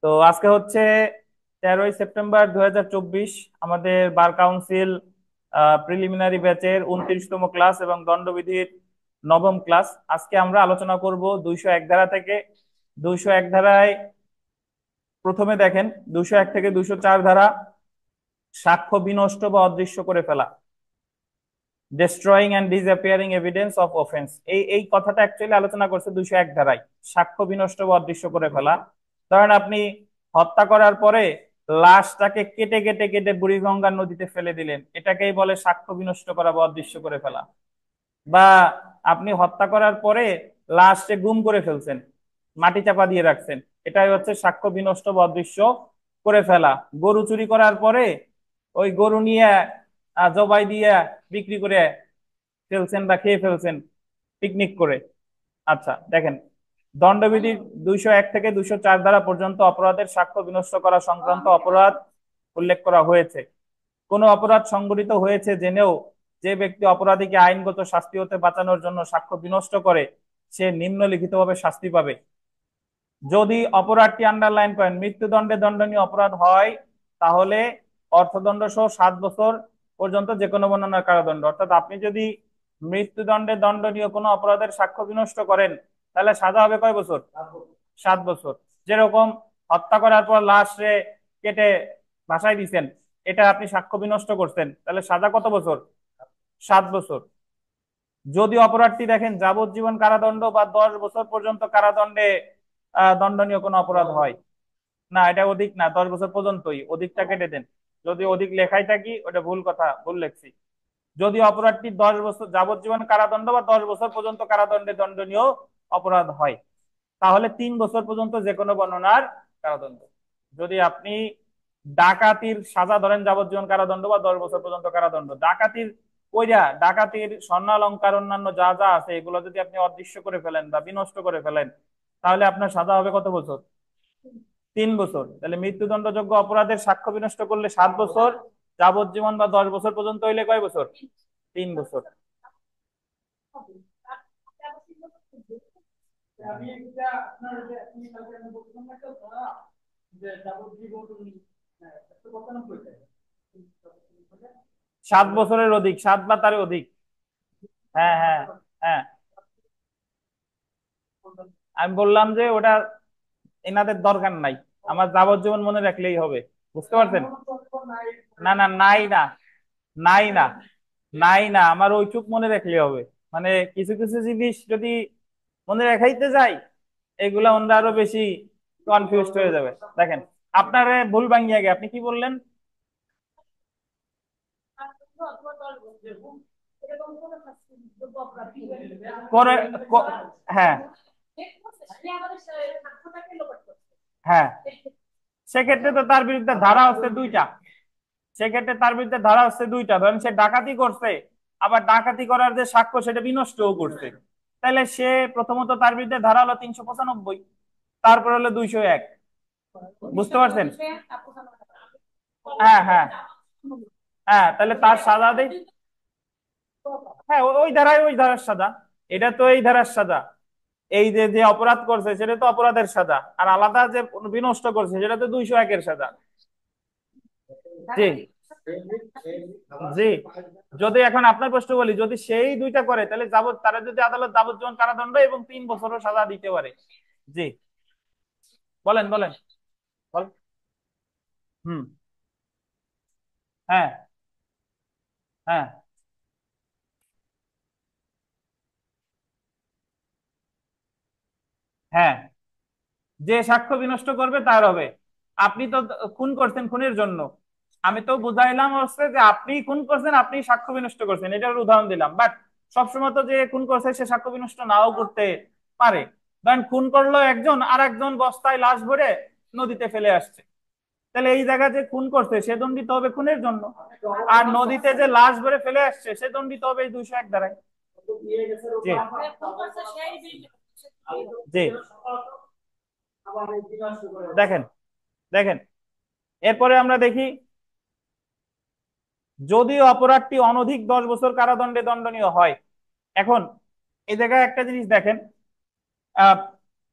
তো আজকে হচ্ছে 13ই সেপ্টেম্বর 2024। আমাদের বার কাউন্সিল প্রিলিমিনারি ব্যাচের 29তম ক্লাস এবং দণ্ডবিধির নবম ক্লাস। আজকে আমরা আলোচনা করব 201 ধারা থেকে। 201 ধারায় প্রথমে দেখেন, 201 থেকে 204 ধারা, সাক্ষ্য বিনষ্ট বা অদৃশ্য করে ফেলা, destroying and disappearing evidence of offence. এই কথাটা অ্যাকচুয়ালি আলোচনা করছে 201 ধারায়, সাক্ষ্য বিনষ্ট বা অদৃশ্য করে ফেলা। ধরেন আপনি হত্যা করার পরে লাশটাকে কেটে কেটে কেটে বুড়িগঙ্গা নদীতে ফেলে দিলেন, এটাকেই বলে সাক্ষ্য বিনষ্ট করা বা অদৃশ্য করে ফেলা। বা আপনি হত্যা করার পরে লাশকে গুম করে ফেলছেন, মাটি চাপা দিয়ে রাখছেন, এটাই হচ্ছে সাক্ষ্য বিনষ্ট বা অদৃশ্য করে ফেলা। গরু চুরি করার পরে ওই গরু নিয়ে জবাই দিয়ে বিক্রি করে ফেলছেন বা খেয়ে ফেলছেন পিকনিক করে। আচ্ছা দেখেন, দণ্ডবিধির 201 থেকে 204 ধারা পর্যন্ত অপরাধের সাক্ষ্য বিনষ্ট করা সংক্রান্ত অপরাধ উল্লেখ করা হয়েছে। কোনো অপরাধ সংঘটিত হয়েছে জেনেও যে ব্যক্তি অপরাধীকে আইনগত শাস্তি হতে বাঁচানোর জন্য সাক্ষ্য বিনষ্ট করে, সে নিম্নলিখিতভাবে শাস্তি পাবে। যদি অপরাধটি, আন্ডারলাইন করেন, মৃত্যুদণ্ডে দণ্ডনীয় অপরাধ হয়, তাহলে অর্থদণ্ড সহ 7 বছর পর্যন্ত যে কোনো বর্ণনার কারাদণ্ড। অর্থাৎ আপনি যদি মৃত্যুদণ্ডে দণ্ডনীয় কোনো অপরাধের সাক্ষ্য বিনষ্ট করেন, তাহলে সাজা হবে কয় বছর? 7 বছর। যেরকম হত্যা করার পর লাশ রে কেটে ভাসাই দিছেন, এটা আপনি সাক্ষ্য বিনষ্ট করছেন, তাহলে সাজা কত বছর? 7 বছর। যদি অপরাধটি দেখেন যাবজ্জীবন কারাদণ্ড বা 10 বছর পর্যন্ত কারাদণ্ডে দণ্ডনীয় কোনো অপরাধ হয়, না এটা অধিক না, 10 বছর পর্যন্তই, অধিকটা কেটে দেন। যদি অধিক লেখাই থাকি ওটা ভুল কথা, ভুল লেখছি। যদি অপরাধটি 10 বছর যাবজ্জীবন কারাদণ্ড বা 10 বছর পর্যন্ত কারাদণ্ডে দণ্ডনীয় অপরাধ হয়, তাহলে 3 বছর পর্যন্ত যে কোনো বর্ণনার কারাদণ্ড। যদি আপনি ডাকাতির সাজা ধরেন যাবজ্জীবন কারাদণ্ড বা 10 বছর পর্যন্ত কারাদণ্ড, ডাকাতির কইরা ডাকাতির স্বর্ণালঙ্কার অন্যান্য যা যা আছে এগুলো যদি আপনি অদৃশ্য করে ফেলেন বা বিনষ্ট করে ফেলেন, তাহলে আপনার সাজা হবে কত বছর? 3 বছর। তাহলে মৃত্যুদণ্ডযোগ্য অপরাধের সাক্ষ্য বিনষ্ট করলে 7 বছর, যাবজ্জীবন বা 10 বছর পর্যন্ত হইলে কয় বছর? 3 বছর। সাত বছরের অধিক, 7 বা তার অধিক। হ্যাঁ হ্যাঁ হ্যাঁ, আমি বললাম যে ওটা এনাদের দরকার নাই, আমার যাবজ্জীবন মনে রাখলেই হবে। বুঝতে পারছেন? না না, নাই না, নাই না, নাই না, আমার ওইটুক মনে রাখলে হবে। মানে কিছু কিছু জিনিস যদি মনে রাখাইতে যাই, এগুলা ওনারা আরো বেশি কনফিউজড হয়ে যাবে। দেখেন, আপনার ভুল ভাঙিয়ে গে, আপনি কি বললেন? করে হ্যাঁ হ্যাঁ, সেক্ষেত্রে তো তার বিরুদ্ধে ধারা হচ্ছে দুইটা। সেক্ষেত্রে তার বিরুদ্ধে ধারা হচ্ছে দুইটা, ধরেন সে ডাকাতি করছে, আবার ডাকাতি করার যে সাক্ষ্য সেটা বিনষ্টও করছে, তাহলে সে প্রথমত তার বিরুদ্ধে ধারা হলো 395, তারপর হলো 201। বুঝতে পারছেন? হ্যাঁ হ্যাঁ হ্যাঁ, তাহলে তার সাজা দেই। হ্যাঁ, ওই ধারায়, ওই ধারার সাজা। এটা তো এই ধারার সাজা। এই যে যে অপরাধ করছে সেটা তো অপরাধের সাজা, আর আলাদা যে বিনষ্ট করছে সেটা তো 201-এর সাজা। জি জি। যদি এখন আপনার প্রশ্ন বলি, যদি সেই দুইটা করে, তাহলে তারা যদি আদালত যাবজ্জীবন কারাদণ্ড এবং 3 বছরও সাজা দিতে পারে। জি, বলেন বলেন। বল। হুম। হ্যাঁ হ্যাঁ হ্যাঁ, যে সাক্ষ্য বিনষ্ট করবে তার হবে। আপনি তো খুন করছেন খুনের জন্য, আমি তো বুঝাইলাম হচ্ছে যে আপনি খুন করছেন, আপনি সাক্ষ্য বিনষ্ট করছেন, এটার উদাহরণ দিলাম। বাট সবসময় তো যে খুন করছে সে সাক্ষ্য বিনষ্ট নাও করতে পারে। ধরেন খুন করলো একজন, আর একজন বস্তায় লাশ ভরে নদীতে ফেলে আসছে, তাহলে এই জায়গায় যে খুন করছে সে দণ্ডিত হবে খুনের জন্য, আর নদীতে যে লাশ ভরে ফেলে আসছে সে দণ্ডিত হবে এই 201 ধারায়। জি জি। দেখেন দেখেন, এরপরে আমরা দেখি, যদিও অপরাধটি অনধিক 10 বছর কারাদণ্ডে দণ্ডনীয় হয়। এখন এই জায়গায় একটা জিনিস দেখেন,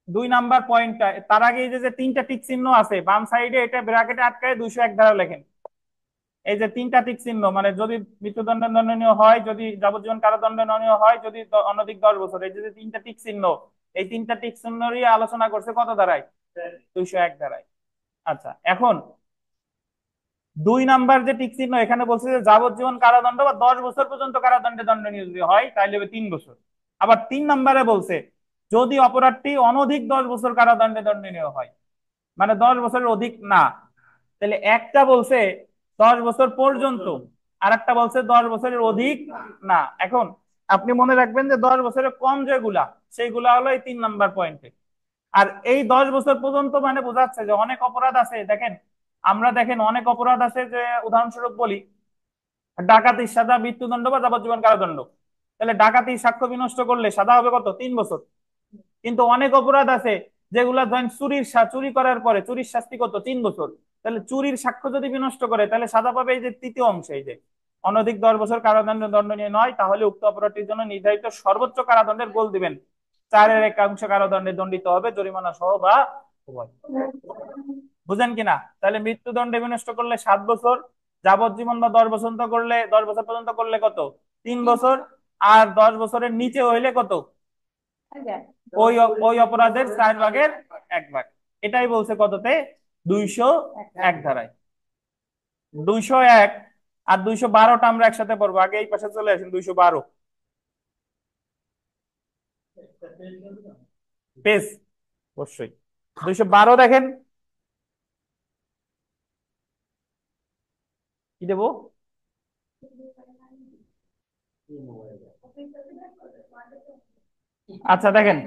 দুই নাম্বার পয়েন্টটা, তার আগে এই যে যে তিনটা টিক চিহ্ন আছে বাম সাইডে, এটা ব্র্যাকেটে আটকায় 201 ধারা লেখেন। এই যে তিনটা টিক চিহ্ন মানে যদি মৃত্যুদণ্ডে দণ্ডনীয় হয়, যদি যাবজ্জীবন কারাদণ্ডে দণ্ডনীয় হয়, যদি অনধিক 10 বছর, এই যে তিনটা টিক চিহ্ন, এই তিনটা টিক চিহ্নরই আলোচনা করছে কত ধারায়? 201 ধারায়। আচ্ছা, এখন 2 নাম্বার যে টিক চিহ্ন, এখানে বলছে যে যাবজ্জীবন কারাদণ্ড বা 10 বছর পর্যন্ত কারাদণ্ডে দণ্ডনীয় যদি হয় তাহলে 3 বছর। আবার 3 নাম্বারে বলছে যদি অপরাধটি অনধিক 10 বছর কারাদণ্ডে দণ্ডনীয় হয়, মানে 10 বছরের অধিক না। তাহলে একটা বলছে 10 বছর পর্যন্ত, আর একটা বলছে 10 বছরের অধিক না। এখন আপনি মনে রাখবেন যে 10 বছরের কম যেগুলা, সেইগুলা হলো এই 3 নাম্বার পয়েন্টে। আর এই 10 বছর পর্যন্ত মানে বোঝাচ্ছে যে অনেক অপরাধ আছে, দেখেন আমরা দেখেন অনেক অপরাধ আছে, যে উদাহরণস্বরূপ বলি ডাকাতির সাজা মৃত্যুদণ্ড বা যাবজ্জীবন কারাদণ্ড। তাহলে ডাকাতি সাক্ষ্য বিনষ্ট করলে সাজা হবে কত? 3 বছর। কিন্তু অনেক অপরাধ আছে যেগুলা ধরেন চুরি করার পরে চুরির শাস্তি কত? 3 বছর। তাহলে চুরির সাক্ষ্য যদি বিনষ্ট করে তাহলে সাজা পাবে এই যে তৃতীয় অংশে, এই যে অনধিক 10 বছর কারাদণ্ড দণ্ডনীয় নয়, তাহলে উক্ত অপরাধটির জন্য নির্ধারিত সর্বোচ্চ কারাদণ্ডের গোল দিবেন 4/1 কারাদণ্ডে দণ্ডিত হবে, জরিমানা সহ বা উভয়। বুঝেন কিনা? তাহলে মৃত্যুদণ্ডে বিনষ্ট করলে 7 বছর, যাবজ্জীবন বা 10 বছর করলে 10 বছর পর্যন্ত করলে কত? 3 বছর। আর 10 বছরের নিচে হইলে কত? ওই ওই অপরাধের 4/1 এটাই বলছে কততে? 201 ধারায়। 201 আর 212টা আমরা একসাথে পড়বো। আগে এই পাশে চলে আসেন, 212 পেজ, অবশ্যই 212 দেখেন কি দেবো। আচ্ছা দেখেন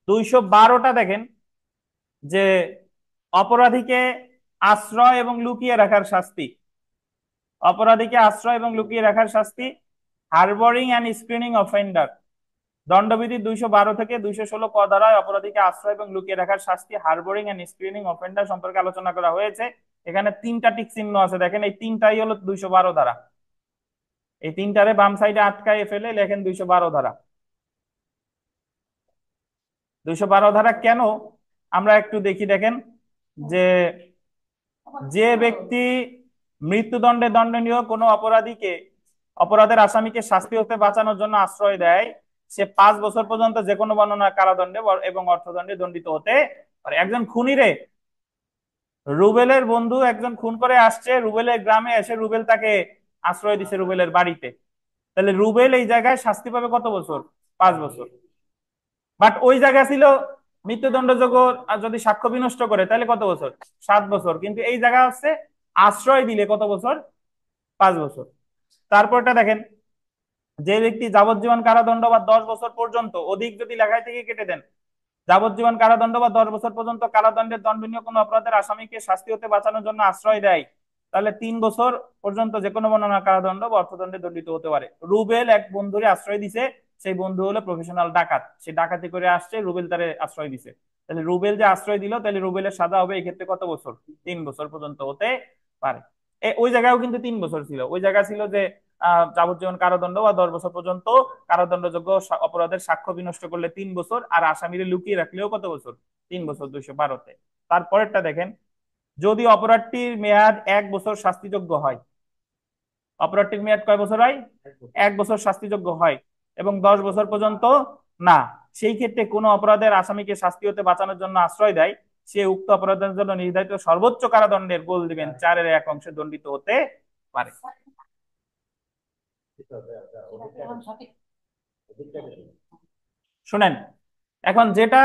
212টা দেখেন যে অপরাধীকে আশ্রয় এবং লুকিয়ে রাখার শাস্তি, অপরাধীকে আশ্রয় এবং লুকিয়ে রাখার শাস্তি, হারবরিং অ্যান্ড স্ক্রিনিং অফেন্ডার। দণ্ডবিধি 212 থেকে 216 ক ধারায় অপরাধীকে আশ্রয় এবং লুকিয়ে রাখার শাস্তি, হারবরিং এন্ড স্ক্রিনিং অফেন্ডার সম্পর্কে আলোচনা করা হয়েছে। এখানে তিনটা টিক চিহ্ন আছে, দেখেন এই তিনটাই হলো 212 ধারা। এই তিনটারে বাম সাইডে আটকায় ফেলে লেখেন 212 ধারা। 212 ধারা কেন আমরা একটু দেখি। দেখেন যে যে ব্যক্তি মৃত্যুদণ্ডে দণ্ডনীয় কোনো অপরাধীকে, অপরাধের আসামিকে শাস্তি হতে বাঁচানোর জন্য আশ্রয় দেয়, সে 5 বছর পর্যন্ত যে কোনো বর্ণনা কারাদণ্ডে এবং অর্থদণ্ডে দণ্ডিত হতে পারে। একজন খুনিরে রুবেলের বন্ধু একজন খুন করে আসছে, রুবেলের গ্রামে এসে রুবেল তাকে আশ্রয় দিছে রুবেলের বাড়িতে, তাহলে রুবেল এই জায়গায় শাস্তি পাবে কত বছর? 5 বছর। বাট ওই জায়গা ছিল মৃত্যুদণ্ডযোগ্য, আর যদি সাক্ষ্য বিনষ্ট করে তাহলে কত বছর? 7 বছর। কিন্তু এই জায়গা হচ্ছে আশ্রয় দিলে কত বছর? 5 বছর। তারপরটা দেখেন যে ব্যক্তি যাবজ্জীবন কারাদণ্ড বা 10 বছর পর্যন্ত, অধিক যদি লেখায় থেকে কেটে দেন, যাবজ্জীবন কারাদণ্ড বা 10 বছর পর্যন্ত কারাদণ্ডের দণ্ডনীয় কোনো অপরাধের আসামিকে শাস্তি হতে বাঁচানোর জন্য আশ্রয় দেয়, তাহলে 3 বছর পর্যন্ত যে কোনো বর্ণনা কারাদণ্ড বা অর্থদণ্ডে দণ্ডিত হতে পারে। রুবেল এক বন্ধুরে আশ্রয় দিছে, সেই বন্ধু হলো প্রফেশনাল ডাকাত, সে ডাকাতি করে আসছে, রুবেল তারে আশ্রয় দিছে, তাহলে রুবেল যে আশ্রয় দিল, তাহলে রুবেলের সাজা হবে এই ক্ষেত্রে কত বছর? 3 বছর পর্যন্ত হতে পারে। ওই জায়গায়ও কিন্তু 3 বছর ছিল, ওই জায়গা ছিল যে যাবজ্জীবন কারাদণ্ড বা 10 বছর পর্যন্ত কারাদণ্ডযোগ্য অপরাধের সাক্ষ্য বিনষ্ট করলে 3 বছর, আর আসামিরে লুকিয়ে রাখলেও কত বছর? 3 বছর 212-তে। তারপরেরটা দেখেন যদি অপরাধটির মেয়াদ 1 বছর শাস্তিযোগ্য হয়, অপরাধটির মেয়াদ কয় বছর হয়? 1 বছর শাস্তিযোগ্য হয় এবং 10 বছর পর্যন্ত না, সেই ক্ষেত্রে কোনো অপরাধের আসামিকে শাস্তি হতে বাঁচানোর জন্য আশ্রয় দেয়, সে উক্ত অপরাধের জন্য নির্ধারিত সর্বোচ্চ কারাদণ্ডের গোল দিবেন 4/1 দণ্ডিত হতে পারে। শুনেন এখন যেটা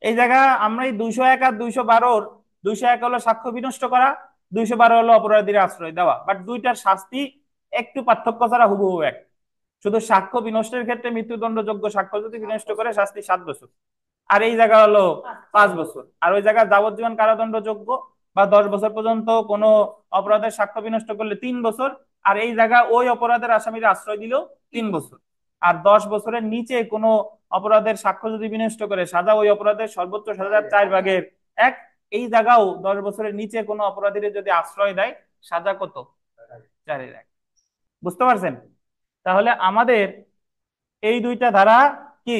এই জায়গা আমরা এই 201 আর 212, 201 হলো সাক্ষ্য বিনষ্ট করা, 212 হলো অপরাধীর আশ্রয় দেওয়া, বাট দুইটার শাস্তি একটু পার্থক্য ছাড়া হুবহু এক। শুধু সাক্ষ্য বিনষ্টের ক্ষেত্রে মৃত্যুদণ্ডযোগ্য সাক্ষ্য যদি বিনষ্ট করে শাস্তি 7 বছর, আর এই জায়গা হলো 5 বছর। আর ওই জায়গায় যাবজ্জীবন কারাদণ্ডযোগ্য বা 10 বছর পর্যন্ত কোনো অপরাধের সাক্ষ্য বিনষ্ট করলে 3 বছর, আর এই জায়গা ওই অপরাধের আসামির আশ্রয় দিলেও 3 বছর। আর 10 বছরের নিচে কোনো অপরাধের সাক্ষ্য যদি বিনষ্ট করে সাজা ওই অপরাধের সর্বোচ্চ সাজার 4/1। এই জায়গাও 10 বছরের নিচে কোনো অপরাধীর যদি আশ্রয় দেয় সাজা কত? 4/1। বুঝতে পারছেন? তাহলে আমাদের এই দুইটা ধারা কি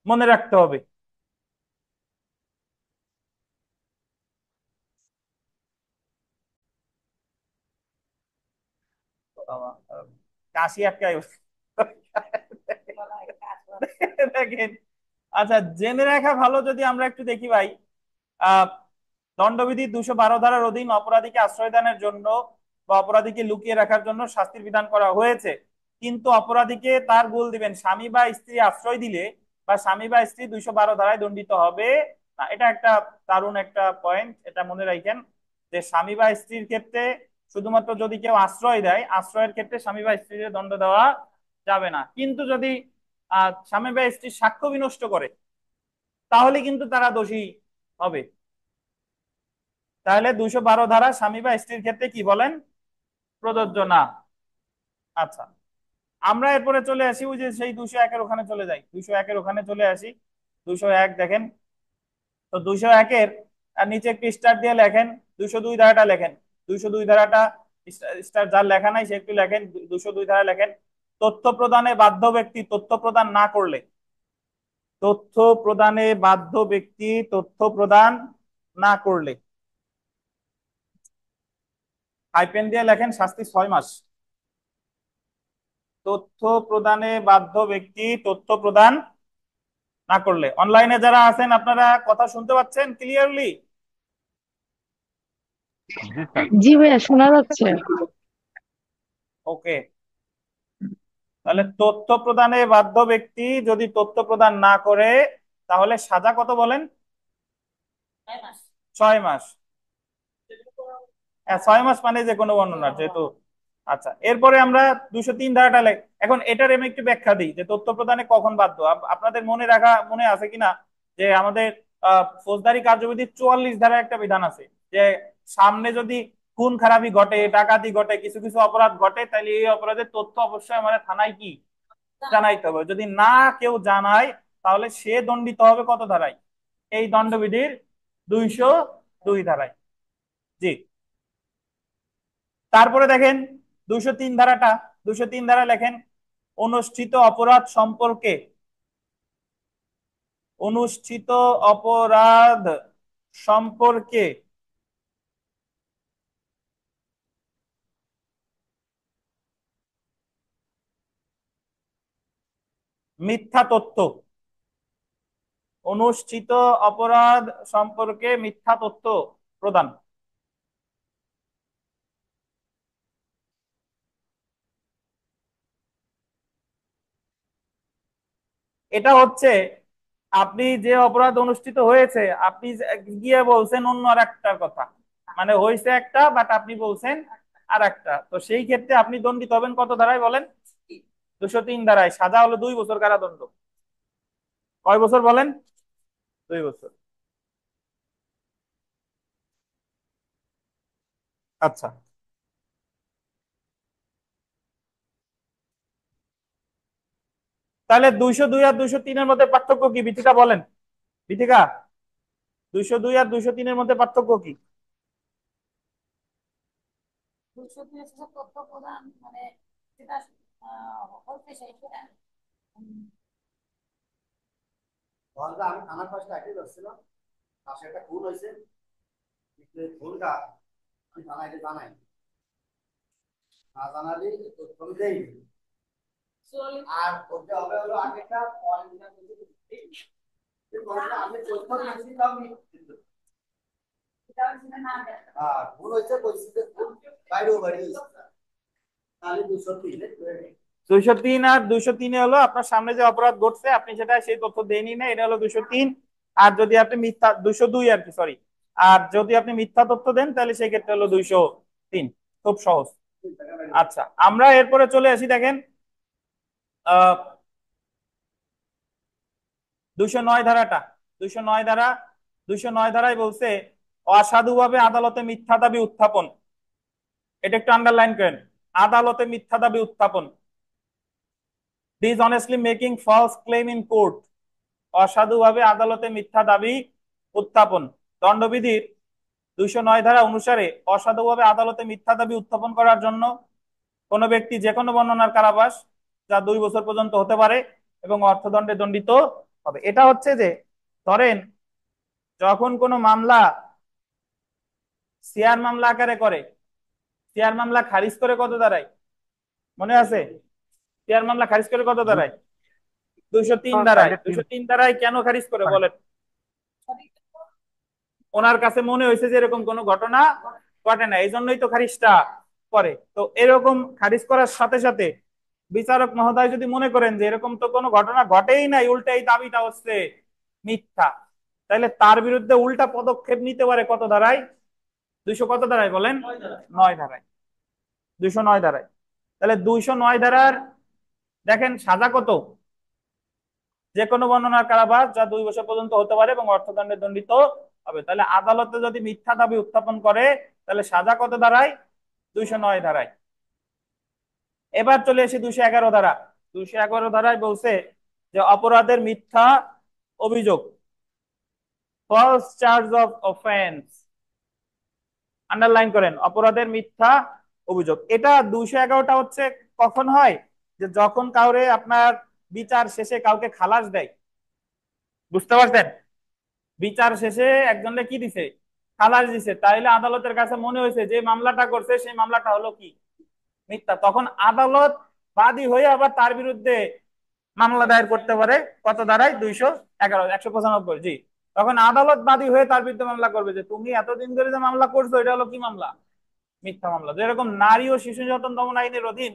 মনে রাখতে হবে। কাশি আটকায় দেখেন। আচ্ছা, জেনে রাখা ভালো, যদি আমরা একটু দেখি ভাই, আহ দণ্ডবিধির 212 ধারার অধীন অপরাধীকে আশ্রয় দানের জন্য বা অপরাধীকে লুকিয়ে রাখার জন্য শাস্তির বিধান করা হয়েছে। কিন্তু অপরাধীকে তার ভুল দিবেন স্বামী বা স্ত্রী আশ্রয় দিলে বা স্বামী বা স্ত্রী 212 ধারায় দণ্ডিত হবে না। এটা একটা দারুণ একটা পয়েন্ট, এটা মনে রাখেন যে স্বামী বা স্ত্রীর ক্ষেত্রে শুধুমাত্র যদি কেউ আশ্রয় দেয়, আশ্রয়ের ক্ষেত্রে স্বামী বা স্ত্রীর দণ্ড দেওয়া যাবে না। কিন্তু যদি স্বামী বা স্ত্রী সাক্ষ্য বিনষ্ট করে, তাহলে কিন্তু তারা দোষী হবে। তাহলে 212 ধারা স্বামী বা স্ত্রীর ক্ষেত্রে কি বলেন, প্রযোজ্য না। আচ্ছা, আমরা এরপরে চলে আসি ওই যে সেই 201-এর ওখানে চলে যাই, 201-এর ওখানে চলে আসি। 201 দেখেন, তো 201-এর নিচে একটি স্টার দিয়ে লেখেন, 202 ধারাটা লেখেন। 202 ধারাটা স্টার যার লেখা নাই সে একটু লেখেন, 202 ধারা লেখেন। তথ্য প্রদানে বাধ্য ব্যক্তি তথ্য প্রদান না করলে, তথ্য প্রদানে বাধ্য ব্যক্তি তথ্য প্রদান না করলে, হাইপেন দিয়ে লেখেন শাস্তি 6 মাস। তথ্য প্রদানে বাধ্য ব্যক্তি তথ্য প্রদান না করলে। অনলাইনে যারা আছেন আপনারা কথা শুনতে পাচ্ছেন ক্লিয়ারলি? জি ভাইয়া, শোনা যাচ্ছে। ওকে, তাহলে তথ্য প্রদানে বাধ্য ব্যক্তি যদি তথ্য প্রদান না করে, তাহলে সাজা কত বলেন? 6 মাস। হ্যাঁ, 6 মাস মানে যে কোনো বর্ণনা যেহেতু। আচ্ছা, এরপরে আমরা 203 ধারাটা এখন এটার আমি একটু ব্যাখ্যা দিই যে তথ্য প্রদানে কখন বাধ্য। আপনাদের মনে আছে কিনা যে আমাদের ফৌজদারি কার্যবিধির 44 ধারা একটা বিধান আছে যে সামনে যদি খুন খারাপি ঘটে, ডাকাতি ঘটে, কিছু কিছু অপরাধ ঘটে, তাহলে এই অপরাধের তথ্য অবশ্যই মানে থানায় কি জানাইতে হবে। যদি না কেউ জানায়, তাহলে সে দণ্ডিত হবে কত ধারায়? এই দণ্ডবিধির 202 ধারায়। জি। তারপরে দেখেন 203 ধারাটা, 203 ধারা লেখেন, অনুষ্ঠিত অপরাধ সম্পর্কে, অনুষ্ঠিত অপরাধ সম্পর্কে মিথ্যা তথ্য, অনুষ্ঠিত অপরাধ সম্পর্কে মিথ্যা তথ্য প্রদান। এটা হচ্ছে আপনি যে অপরাধ অনুষ্ঠিত হয়েছে, আপনি গিয়ে বলছেন অন্য আর একটার কথা, মানে হয়েছে একটা বাট আপনি বলছেন আর একটা, তো সেই ক্ষেত্রে আপনি দণ্ডিত হবেন কত ধারায় বলেন? 203 ধারায়। সাজা হলো 2 বছর কারাদণ্ড। কয় বছর বলেন? 2 বছর। আচ্ছা, তাহলে 202 আর 203-এর মধ্যে পার্থক্য কি বিথিকা বলেন? বিথিকা, 202 আর 203-এর মধ্যে পার্থক্য কি? আমার পাশে একই ধরছিল, পাশে একটা খুন হয়েছে, খুনটা আমি থানায় জানাই, না জানালে তুমি দেই। আর ওটা হবে হলো আগেটা আমি তথ্য দিয়েছি, তাও ভুল হয়েছে বলছি যে ভুল বাইরেও বাড়ি হয়েছে, তাহলে 203 203 আর 203-এ হলো আপনার সামনে যে অপরাধ ঘটছে আপনি সেটা সেই তথ্য দেনই না, এটা হলো 203। আর যদি আপনি মিথ্যা, 202 আর কি, সরি, আর যদি আপনি মিথ্যা তথ্য দেন তাহলে সেই ক্ষেত্রে হলো 203। খুব সহজ। আচ্ছা, আমরা এরপরে চলে আসি, দেখেন 209 ধারাটা, 209 ধারা, 209 ধারায় বলছে অসাধুভাবে আদালতে মিথ্যা দাবি উত্থাপন। এটা একটু আন্ডারলাইন করেন, আদালতে মিথ্যা দাবি উত্থাপন, dishonestly making false claim in court, অসাধুভাবে আদালতে মিথ্যা দাবি উত্থাপন। দণ্ডবিধির 209 ধারা অনুসারে অসাধুভাবে আদালতে মিথ্যা দাবি উত্থাপন করার জন্য কোনো ব্যক্তি যে কোনো বর্ণনার কারাবাস যা 2 বছর পর্যন্ত হতে পারে এবং অর্থদণ্ডে দণ্ডিত হবে। এটা হচ্ছে যে ধরেন যখন কোনো মামলা সিআর মামলা আকারে করে, সিআর মামলা খারিজ করে কত দাঁড়ায় মনে আছে? সিআর মামলা খারিজ করে কত দাঁড়ায়? 203 দাঁড়ায়। সাইডে 203 দাঁড়ায় কেন খারিজ করে মানে বলেন? ওনার কাছে মনে হয়েছে যে এরকম কোনো ঘটনা ঘটে না, এই জন্যই তো খারিজটা করে। তো এরকম খারিজ করার সাথে সাথে বিচারক মহোদয় যদি মনে করেন যে এরকম তো কোনো ঘটনা ঘটেই নাই, উল্টা এই দাবিটা হচ্ছে মিথ্যা, তাহলে তার বিরুদ্ধে উল্টা পদক্ষেপ নিতে পারে কত ধারায়? 200 কত ধারায় বলেন? 9 ধারায়। 209 ধারায়। তাহলে 209 ধারার দেখেন সাজা কত? যে কোনো বর্ণনার কারাবাস যা 2 বছর পর্যন্ত হতে পারে এবং অর্থদণ্ডে দণ্ডিত হবে। তাহলে আদালতে যদি মিথ্যা দাবি উত্থাপন করে তাহলে সাজা কত দাঁড়ায়? 209 ধারায়। এবার চলে এসে 211 ধারা। 211 ধারায় বলছে যে অপরাধের মিথ্যা অভিযোগ, false charge of offense, underline করেন, অপরাধের মিথ্যা অভিযোগ। এটা 211টা হচ্ছে কখন হয়? যে যখন কাউরে আপনার বিচার শেষে কাউকে খালাস দেয়, বুঝতে পারছেন? বিচার শেষে একজনকে কি দিছে? খালাস দিছে। তাইলে আদালতের কাছে মনে হয়েছে যে মামলাটা করছে সেই মামলাটা হলো কি? মিথ্যা। তখন আদালত বাদী হয়ে আবার তার বিরুদ্ধে মামলা দায়ের করতে পারে কত ধারায়? 211, 195। জি, তখন আদালত বাদী হয়ে তার বিরুদ্ধে মামলা করবে যে তুমি এতদিন ধরে যে মামলা করছো এটা হলো কি মামলা? মিথ্যা মামলা। যেরকম নারী ও শিশু নির্যাতন দমন আইনের অধীন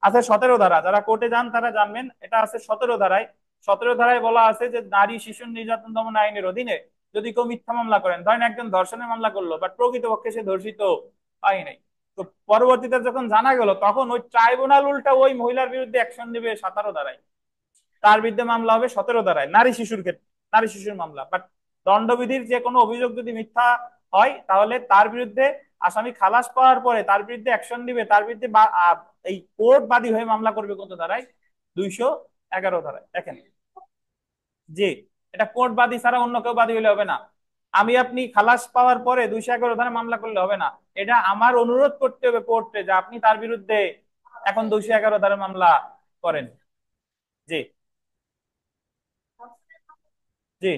আছে 17 ধারা, যারা কোর্টে যান তারা জানবেন, এটা আছে 17 ধারায়। 17 ধারায় বলা আছে যে নারী শিশু নির্যাতন দমন আইনের অধীনে যদি কেউ মিথ্যা মামলা করেন, ধরেন একজন ধর্ষণের মামলা করলো বাট প্রকৃতপক্ষে সে ধর্ষিত হয় নাই, তো পরবর্তীতে যখন জানা গেল তখন ওই ট্রাইব্যুনাল উল্টা ওই মহিলার বিরুদ্ধে অ্যাকশন নেবে 17 ধারায়, তার বিরুদ্ধে মামলা হবে 17 ধারায় নারী শিশুর ক্ষেত্রে, নারী শিশুর মামলা। বাট দণ্ডবিধির যে কোনো অভিযোগ যদি মিথ্যা হয় তাহলে তার বিরুদ্ধে আসামি খালাস পাওয়ার পরে তার বিরুদ্ধে অ্যাকশন নিবে, তার বিরুদ্ধে এই কোর্ট বাদী হয়ে মামলা করবে কত ধারায়? 211 ধারায়। দেখেন জি, এটা কোর্ট বাদী ছাড়া অন্য কেউ বাদী হলে হবে না। আমি আপনি খালাস পাওয়ার পরে 211 ধারায় মামলা করলে হবে না, এটা আমার অনুরোধ করতে হবে কোর্টে যে আপনি তার বিরুদ্ধে এখন 211 ধারায় মামলা করেন। জি জি।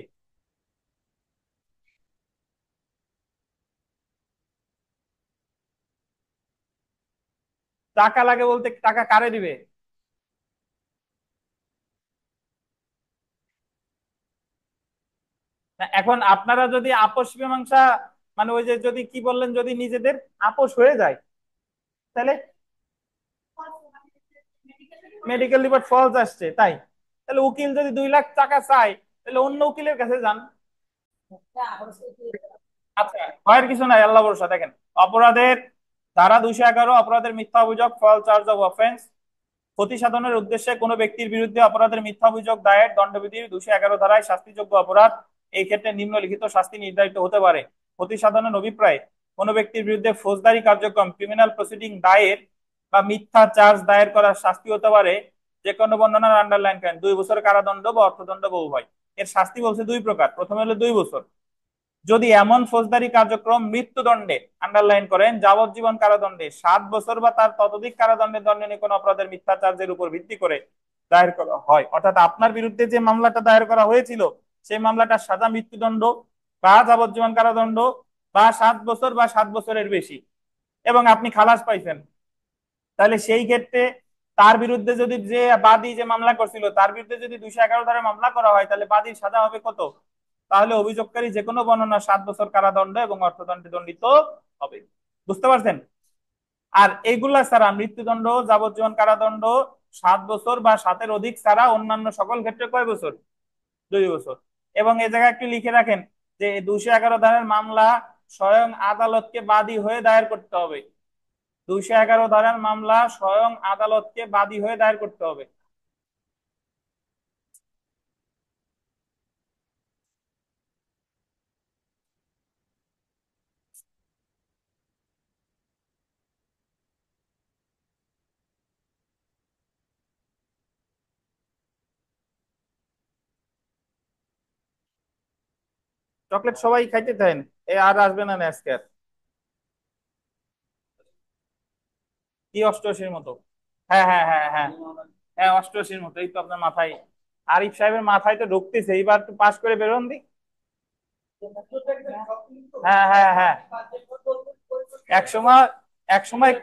টাকা লাগে বলতে টাকা কারে দিবে? না, এখন আপনারা যদি আপোষ মীমাংসা, মানে ওই যে যদি কি বললেন যদি নিজেদের আপোষ হয়ে যায় তাহলে মেডিকেল রিপোর্ট ফলস আসছে তাই, তাহলে উকিল যদি 2 লাখ টাকা চায় তাহলে অন্য উকিলের কাছে যান। আচ্ছা, ভয়ের কিছু নাই, আল্লাহ ভরসা। দেখেন অপরাধের ধারা 211, অপরাধের মিথ্যা অভিযোগ, ফল চার্জ অফ অফেন্স, ক্ষতি সাধনের উদ্দেশ্যে কোনো ব্যক্তির বিরুদ্ধে অপরাধের মিথ্যা অভিযোগ দায়ের দণ্ডবিধির 211 ধারায় শাস্তিযোগ্য অপরাধ। এই ক্ষেত্রে নিম্নলিখিত শাস্তি নির্ধারিত হতে পারে: ক্ষতি সাধনের অভিপ্রায় কোনো ব্যক্তির বিরুদ্ধে ফৌজদারি কার্যক্রম ক্রিমিনাল প্রসিডিং দায়ের বা মিথ্যা চার্জ দায়ের করার শাস্তি হতে পারে যে কোনো বর্ণনার আন্ডারলাইন করেন 2 বছর কারাদণ্ড বা অর্থদণ্ড বা উভয়। এর শাস্তি বলছে 2 প্রকার। প্রথমে হলো 2 বছর যদি এমন ফৌজদারি কার্যক্রম মৃত্যুদণ্ডে, আন্ডারলাইন করেন যাবজ্জীবন কারাদণ্ডে, 7 বছর বা তার ততোধিক কারাদণ্ডের দণ্ডনীয় কোনো অপরাধের মিথ্যা চার্জের উপর ভিত্তি করে দায়ের করা হয়। অর্থাৎ আপনার বিরুদ্ধে যে মামলাটা দায়ের করা হয়েছিল সেই মামলাটার সাজা মৃত্যুদণ্ড বা যাবজ্জীবন কারাদণ্ড বা 7 বছর বা 7 বছরের বেশি এবং আপনি খালাস পাইছেন, তাহলে সেই ক্ষেত্রে তার বিরুদ্ধে যদি যে বাদী যে মামলা করছিল তার বিরুদ্ধে যদি 211 ধারায় মামলা করা হয় তাহলে বাদীর সাজা হবে কত? তাহলে অভিযোগকারী যে কোনো বর্ণনা 7 বছর কারাদণ্ড এবং অর্থদণ্ডে দণ্ডিত হবে। বুঝতে পারছেন? আর এইগুলা ছাড়া মৃত্যুদণ্ড, যাবজ্জীবন কারাদণ্ড, 7 বছর বা 7-এর অধিক ছাড়া অন্যান্য সকল ক্ষেত্রে কয় বছর? 2 বছর। এবং এই জায়গায় একটু লিখে রাখেন যে 211 ধারার মামলা স্বয়ং আদালতকে বাদী হয়ে দায়ের করতে হবে। 211 ধারার মামলা স্বয়ং আদালতকে বাদী হয়ে দায়ের করতে হবে। চকলেট সবাই খাইতে থাকেন, এ আর আসবে না আজকে আর। কি 88-র মতো? হ্যাঁ হ্যাঁ হ্যাঁ হ্যাঁ হ্যাঁ, 88-র মতো, এই তো আপনার মাথায় আরিফ সাহেবের মাথায় তো ঢুকতেছে, এইবার তো পাশ করে বেরোন দি। হ্যাঁ হ্যাঁ হ্যাঁ, এক সময় এক সময়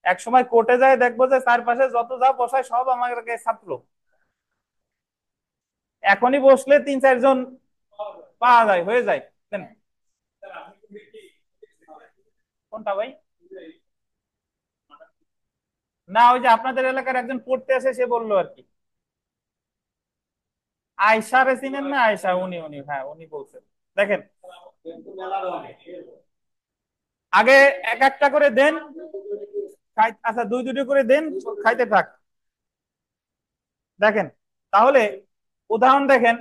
এক সময় কোর্টে যায় দেখবো যে চারপাশে যত যা বসায় সব আমার ছাত্র। এখনই বসলে 3-4 জন পাওয়া যায়, হয়ে যায়। দেন। কোনটা ভাই? না, ওই যে আপনাদের এলাকার একজন পড়তে আসে, সে বললো আর কি। আয়সা রে চিনেন না? আয়সা, উনি উনি হ্যাঁ উনি বলছেন। দেখেন, আগে এক একটা করে দেন। আচ্ছা, দুই দুটো করে দেন, খাইতে থাক। দেখেন তাহলে উদাহরণ দেখেন,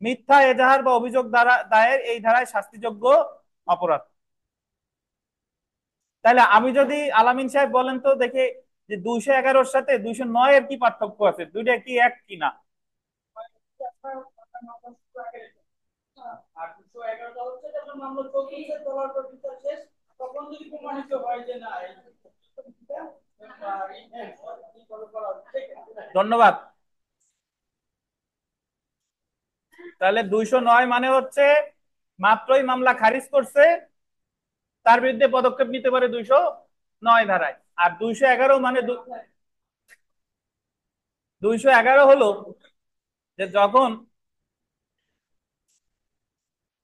মিথ্যা এজাহার বা অভিযোগ দ্বারা দায়ের এই ধারায় শাস্তিযোগ্য অপরাধ। তাহলে আমি যদি, আলামিন সাহেব বলেন তো দেখে, যে 211-র সাথে 209-এর কি পার্থক্য আছে? দুইটা কি এক কিনা? আর 211টা হচ্ছে যখন মামলা চলছে, চলার পর বিচার শেষ, তখন যদি প্রমাণিত হয় যে না ধন্যবাদ। তাহলে 209 মানে হচ্ছে মাত্রই মামলা খারিজ করছে, তার বিরুদ্ধে পদক্ষেপ নিতে পারে 209 ধারায়। আর 211 মানে 211 হলো যে যখন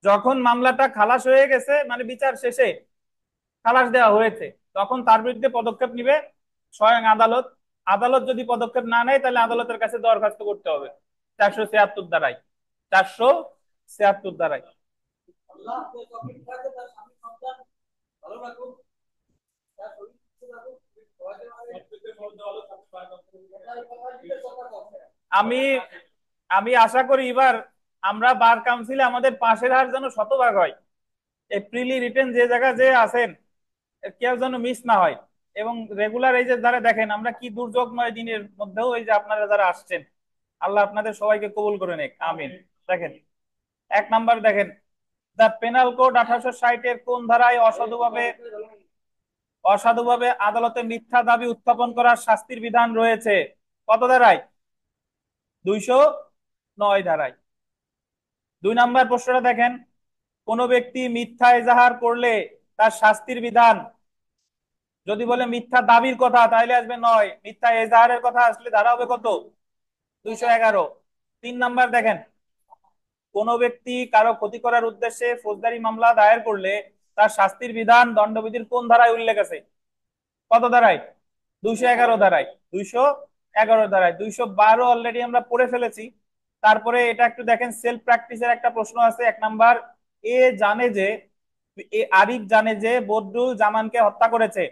যখন মামলাটা খালাস হয়ে গেছে, মানে বিচার শেষে খালাস দেওয়া হয়েছে, তখন তার বিরুদ্ধে পদক্ষেপ নিবে স্বয়ং আদালত। আদালত যদি পদক্ষেপ না নেয়, তাহলে আদালতের কাছে দরখাস্ত করতে হবে 476 ধারায়। 476 ধারায়। আমি আমি আশা করি এবার আমরা বার কাউন্সিলে আমাদের পাশের হার যেন শতভাগ হয়। এপ্রিলি রিটেন যে জায়গা যে আছেন, কেউ যেন মিস না হয়। এবং রেগুলার এই যে যারা দেখেন, আমরা কি দুর্যোগময় দিনের মধ্যেও এই যে আপনারা যারা আসছেন, আল্লাহ আপনাদের সবাইকে কবুল করে নেক, আমিন। দেখেন, 1 নাম্বার দেখেন, দ্য পেনাল কোড 1860-এর কোন ধারায় অসাধুভাবে আদালতে মিথ্যা দাবি উত্থাপন করার শাস্তির বিধান রয়েছে? কত ধারায়? 209 ধারায়। 2 নাম্বার প্রশ্নটা দেখেন, কোন ব্যক্তি মিথ্যা এজাহার করলে তার শাস্তির বিধান, যদি বলে মিথ্যা দাবির কথা তাহলে আসবে 9, মিথ্যা এজাহারের কথা আসলে ধারা হবে কত? 211। 3 নাম্বার দেখেন, কোন ব্যক্তি কারো ক্ষতি করার উদ্দেশ্যে ফৌজদারি মামলা দায়ের করলে তার শাস্তির বিধান দণ্ডবিধির কোন ধারায় উল্লেখ আছে? কত ধারায়? 211 ধারায়। 211 ধারায়। 212 অলরেডি আমরা পড়ে ফেলেছি। তারপরে এটা একটু দেখেন, সেলফ প্র্যাকটিসের একটা প্রশ্ন আছে। 1 নাম্বার, এ জানে যে আরিফ জানে যে বদরুল জামানকে হত্যা করেছে।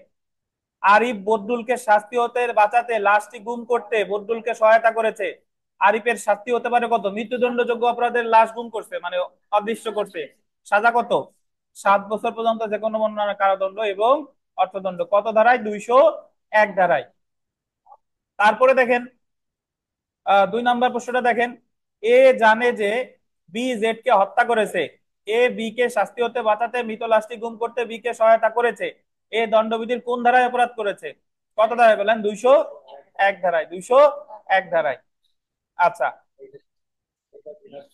আরিফ বদরুলকে শাস্তি হতে বাঁচাতে লাশটি গুম করতে বদরুলকে সহায়তা করেছে। আরিফের শাস্তি হতে পারে কত? মৃত্যুদণ্ডযোগ্য অপরাধের লাশ গুম করছে মানে অদৃশ্য করছে। সাজা কত? 7 বছর পর্যন্ত যে কোনো মরণান্তর কারাদণ্ড এবং অর্থদণ্ড। কত ধারায়? 201 ধারায়। তারপরে দেখেন, 2 নাম্বার প্রশ্নটা দেখেন, এ জানে যে বি জেড কে হত্যা করেছে। এ বি কে শাস্তি হতে বাঁচাতে মৃত লাশটি গুম করতে বি কে সহায়তা করেছে। এ দণ্ডবিধির কোন ধারায় অপরাধ করেছে? কত ধারায় বলেন? 201 ধারায়। 201 ধারায়। আচ্ছা,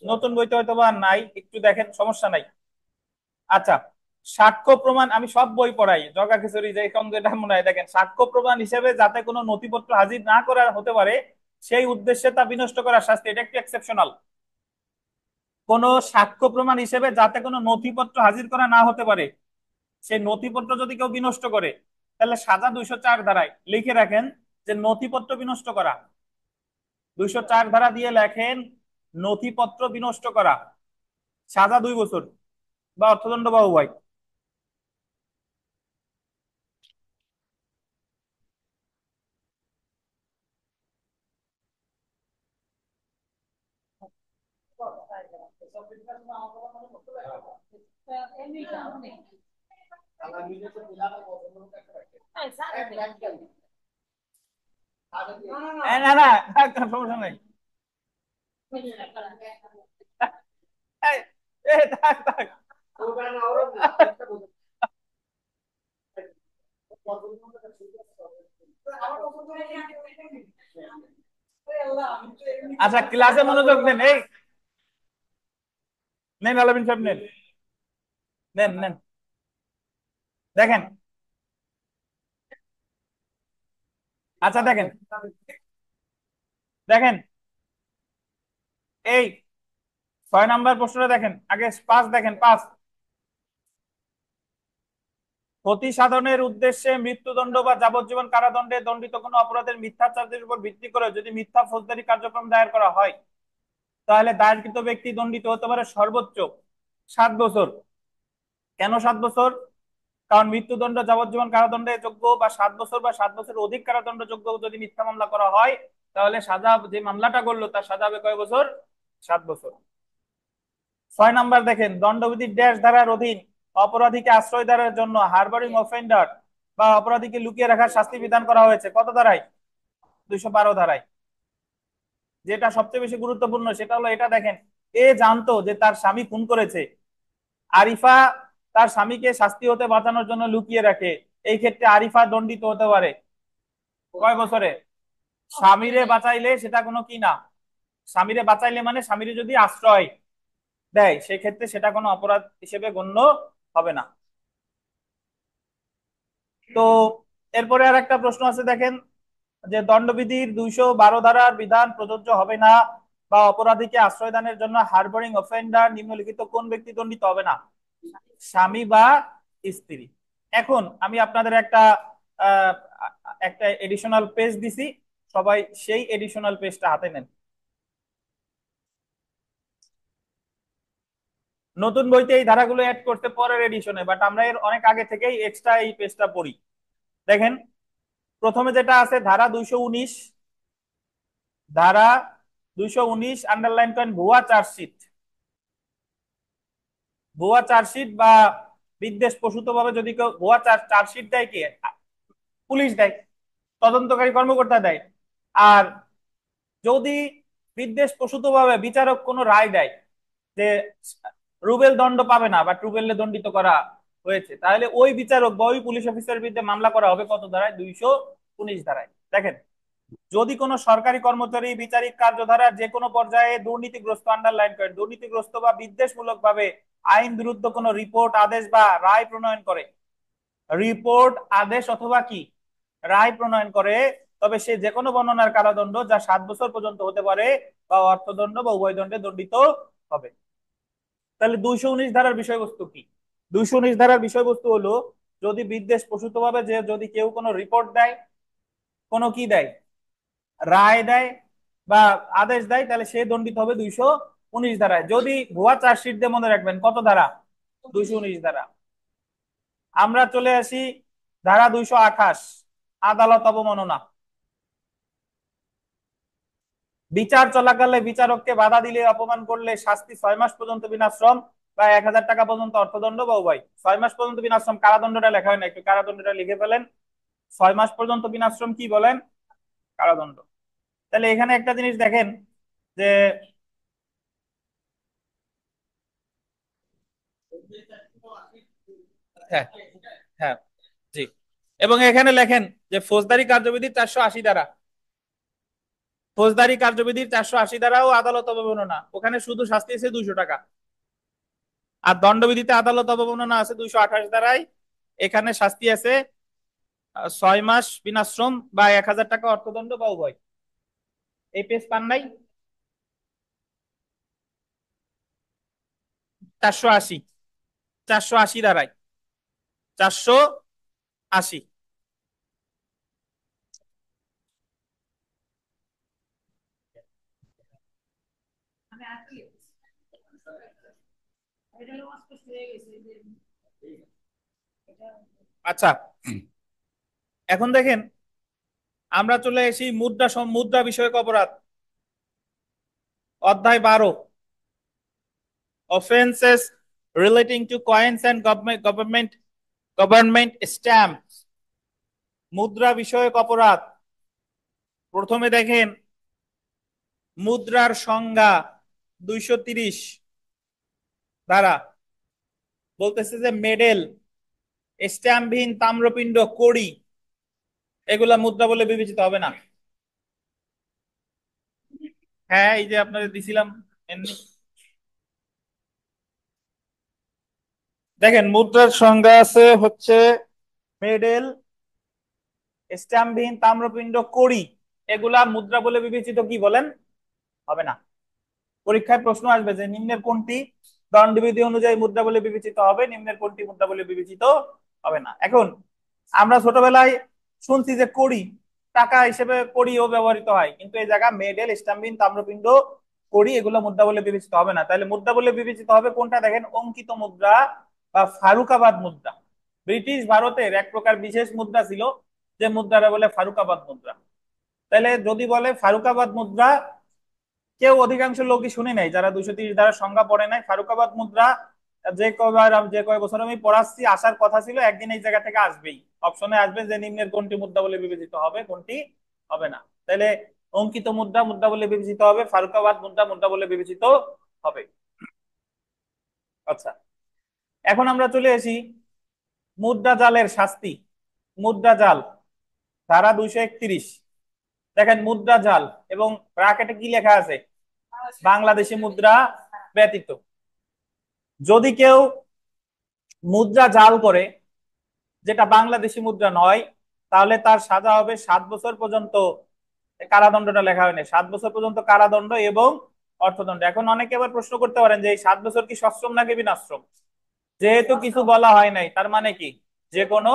নতুন বইতে হয়তো বা নাই, একটু দেখেন, সমস্যা নাই। আচ্ছা, সাক্ষ্য প্রমাণ আমি সব বই পড়াই, জগা খিচুড়ি যে কম যেটা মনে হয়। দেখেন, সাক্ষ্য প্রমাণ হিসেবে যাতে কোনো নথিপত্র হাজির না করা হতে পারে, সেই উদ্দেশ্যে তা বিনষ্ট করার শাস্তি, এটা একটু এক্সেপশনাল। কোন সাক্ষ্য প্রমাণ হিসেবে যাতে কোনো নথিপত্র হাজির করা না হতে পারে, সেই নথিপত্র যদি কেউ বিনষ্ট করে, তাহলে সাজা 204 ধারায়। লিখে রাখেন যে নথিপত্র বিনষ্ট করা, 204 ধারা দিয়ে লেখেন, নথিপত্র বিনষ্ট করা, সাজা 2 বছর বা অর্থদণ্ড বা উভয়। না না, সমস্যা নাই। এই, থাক থাক। আচ্ছা, ক্লাসে মনোযোগ দেন। এই নেন আলামিন সাহেব, নেন নেন নেন। দেখেন, আচ্ছা দেখেন, দেখেন এই 6 নাম্বার প্রশ্নটা দেখেন আগে, 5 দেখেন, 5। ক্ষতি সাধনের উদ্দেশ্যে মৃত্যুদণ্ড বা যাবজ্জীবন কারাদণ্ডে দণ্ডিত কোনো অপরাধের মিথ্যাচারের উপর ভিত্তি করে যদি মিথ্যা ফৌজদারি কার্যক্রম দায়ের করা হয়, তাহলে দায়েরকৃত ব্যক্তি দণ্ডিত হতে পারে সর্বোচ্চ 7 বছর। কেন 7 বছর? কারণ মৃত্যুদণ্ড যাবজ্জীবন কারাদণ্ডে যোগ্য বা 7 বছর বা 7 বছর অধিক কারাদণ্ড যোগ্য যদি মিথ্যা মামলা করা হয়, তাহলে সাজা, যে মামলাটা করলো তার সাজা হবে কয় বছর? 7 বছর। 6 নাম্বার দেখেন, দণ্ডবিধির ড্যাশ ধারার অধীন অপরাধীকে আশ্রয় দেওয়ার জন্য হারবারিং অফেন্ডার বা অপরাধীকে লুকিয়ে রাখার শাস্তি বিধান করা হয়েছে কত ধারায়? 212 ধারায়। যেটা সবচেয়ে বেশি গুরুত্বপূর্ণ সেটা হলো এটা দেখেন, এ জানতো যে তার স্বামী খুন করেছে, আরিফা তার স্বামীকে শাস্তি হতে বাঁচানোর জন্য লুকিয়ে রাখে, এই ক্ষেত্রে আরিফা দণ্ডিত হতে পারে কয় বছরে? স্বামীরে বাঁচাইলে সেটা কোনো কি না, স্বামীরে বাঁচাইলে মানে স্বামীরে যদি আশ্রয় দেয় সেক্ষেত্রে সেটা কোনো অপরাধ হিসেবে গণ্য হবে না। তো এরপরে আর একটা প্রশ্ন আছে দেখেন, যে দণ্ডবিধির 212 ধারার বিধান প্রযোজ্য হবে না বা অপরাধীকে আশ্রয় দানের জন্য হারবারিং অফেন্ডার নিম্নলিখিত কোন ব্যক্তি দণ্ডিত হবে না? স্বামী বা স্ত্রী। এখন আমি আপনাদের আহ, একটা এডিশনাল পেজ দিছি, সবাই সেই এডিশনাল পেজটা হাতে নেন। নতুন বইতে এই ধারাগুলো অ্যাড করতে পরের এডিশনে, বাট আমরা এর অনেক আগে থেকেই এক্সট্রা এই পেজটা পড়ি। দেখেন, প্রথমে যেটা আছে ধারা 219, ধারা 219 আন্ডারলাইন করেন, ভুয়া চার্জশিট। ভুয়া চার্জশিট বা বিদ্বেষ প্রসূত ভাবে যদি কেউ ভুয়া চার্জশিট দেয়, কি পুলিশ দেয়, তদন্তকারী কর্মকর্তা দেয়। আর যদি বিদ্বেষ প্রসূত ভাবে বিচারক কোনো রায় দেয় যে রুবেল দণ্ড পাবে না বা রুবেলকে দণ্ডিত করা হয়েছে, তাহলে ওই বিচারক বা ওই পুলিশ অফিসারের বিরুদ্ধে মামলা করা হবে কত ধারায়? 219 ধারায়। দেখেন, যদি কোনো সরকারি কর্মচারী বিচারিক কার্যধারার যে কোনো পর্যায়ে দুর্নীতিগ্রস্ত, আন্ডারলাইন করেন, দুর্নীতিগ্রস্ত বা বিদ্বেষমূলক ভাবে আইন বিরুদ্ধ কোনো রিপোর্ট, আদেশ বা রায় প্রণয়ন করে, রিপোর্ট, আদেশ অথবা কি রায় প্রণয়ন করে, তবে সে যে কোনো বর্ণনার কারাদণ্ড যা 7 বছর পর্যন্ত হতে পারে বা অর্থদণ্ড বা উভয় দণ্ডে দণ্ডিত হবে। তাহলে 219 ধারার বিষয়বস্তু কি? 219 ধারার বিষয়বস্তু হলো, যদি বিদ্বেষ প্রসূত ভাবে যে যদি কেউ কোনো রিপোর্ট দেয়, কোনো কি দেয়, রায় দেয় বা আদেশ দেয়, তাহলে সে দণ্ডিত হবে 219 ধারায়। যদি ভুয়া চার্জশিট দিয়ে, মনে রাখবেন কত ধারা? 219 ধারা। আমরা চলে আসি ধারা 228, আদালত অবমাননা। বিচার চলাকালে বিচারককে বাধা দিলে, অপমান করলে শাস্তি 6 মাস পর্যন্ত বিনাশ্রম বা 1000 টাকা পর্যন্ত অর্থদণ্ড বা উভয়। 6 মাস পর্যন্ত বিনাশ্রম, কারাদণ্ডটা লেখা হয় না, একটু কারাদণ্ডটা লিখে ফেলেন। 6 মাস পর্যন্ত বিনাশ্রম কি বলেন? কারাদণ্ড। তাহলে এখানে একটা জিনিস দেখেন যে, হ্যাঁ হ্যাঁ জি, এবং এখানে লেখেন যে ফৌজদারি কার্যবিধি 480 ধারা, ফৌজদারি কার্যবিধির 480 ধারাও আদালত অবমাননা, ওখানে শুধু শাস্তি আছে 200 টাকা। আর দণ্ডবিধিতে আদালত অবমাননা আছে 228 ধারায়, এখানে শাস্তি আছে 6 মাস বিনাশ্রম বা 1000 টাকা অর্থদণ্ড বা উভয়। এই পেজ পান নাই? 480, 480 ধারায়, 480। আচ্ছা, এখন দেখেন, আমরা চলে আসি মুদ্রা বিষয়ক অপরাধ, অধ্যায় 12, offenses relating to coins and government stamp. মুদ্রা বিষয়ক অপরাধ। প্রথমে দেখেন, মুদ্রার সংজ্ঞা 230 ধারা বলতেছে যে মেডেল, স্ট্যাম্পবিহীন তাম্রপিণ্ড, কড়ি, এগুলা মুদ্রা বলে বিবেচিত হবে না। হ্যাঁ, এই যে আপনাদের দিছিলাম এমনি। দেখেন, মুদ্রার সংজ্ঞা আছে হচ্ছে মেডেল, স্ট্যাম্পবিহীন, তাম্রপিণ্ড, কড়ি, এগুলা মুদ্রা বলে বিবেচিত কি বলেন? হবে না। পরীক্ষায় প্রশ্ন আসবে যে নিম্নের কোনটি দণ্ডবিধি অনুযায়ী মুদ্রা বলে বিবেচিত হবে, নিম্নের কোনটি মুদ্রা বলে বিবেচিত হবে না। এখন আমরা ছোটবেলায় শুনছি যে কড়ি, টাকা হিসেবে কড়িও ব্যবহৃত হয়, কিন্তু এই জায়গা মেডেল, স্ট্যাম্পবিহীন, তাম্রপিণ্ড, কড়ি এগুলো মুদ্রা বলে বিবেচিত হবে না। তাহলে মুদ্রা বলে বিবেচিত হবে কোনটা? দেখেন, অঙ্কিত মুদ্রা বা ফারুকাবাদ মুদ্রা। ব্রিটিশ ভারতের এক প্রকার বিশেষ মুদ্রা ছিল, যে মুদ্রাটা বলে ফারুকাবাদ মুদ্রা। তাহলে যদি বলে ফারুকাবাদ মুদ্রা, কেউ অধিকাংশ লোকই শুনে নাই যারা 230 ধারা সংজ্ঞা পড়ে নাই। ফারুকাবাদ মুদ্রা যে কয় বছর আমি পড়াচ্ছি, আসার কথা ছিল, একদিন এই জায়গা থেকে আসবেই, অপশনে আসবে যে নিম্নের কোনটি মুদ্রা বলে বিবেচিত হবে, কোনটি হবে না। তাহলে অঙ্কিত মুদ্রা মুদ্রা বলে বিবেচিত হবে, ফারুকাবাদ মুদ্রা মুদ্রা বলে বিবেচিত হবে। আচ্ছা, এখন আমরা চলে আসি মুদ্রা জালের শাস্তি। মুদ্রা জাল, ধারা 231। দেখেন, মুদ্রা জাল এবং ব্র্যাকেটে কি লেখা আছে? বাংলাদেশি মুদ্রা ব্যতীত। যদি কেউ মুদ্রা জাল করে যেটা বাংলাদেশি মুদ্রা নয়, তাহলে তার সাজা হবে 7 বছর পর্যন্ত, কারাদণ্ডটা লেখা হয়নি, 7 বছর পর্যন্ত কারাদণ্ড এবং অর্থদণ্ড। এখন অনেকে আবার প্রশ্ন করতে পারেন যে এই 7 বছর কি সশ্রম নাকি বিনাশ্রম? যেহেতু কিছু বলা হয় নাই, তার মানে কি যে কোনো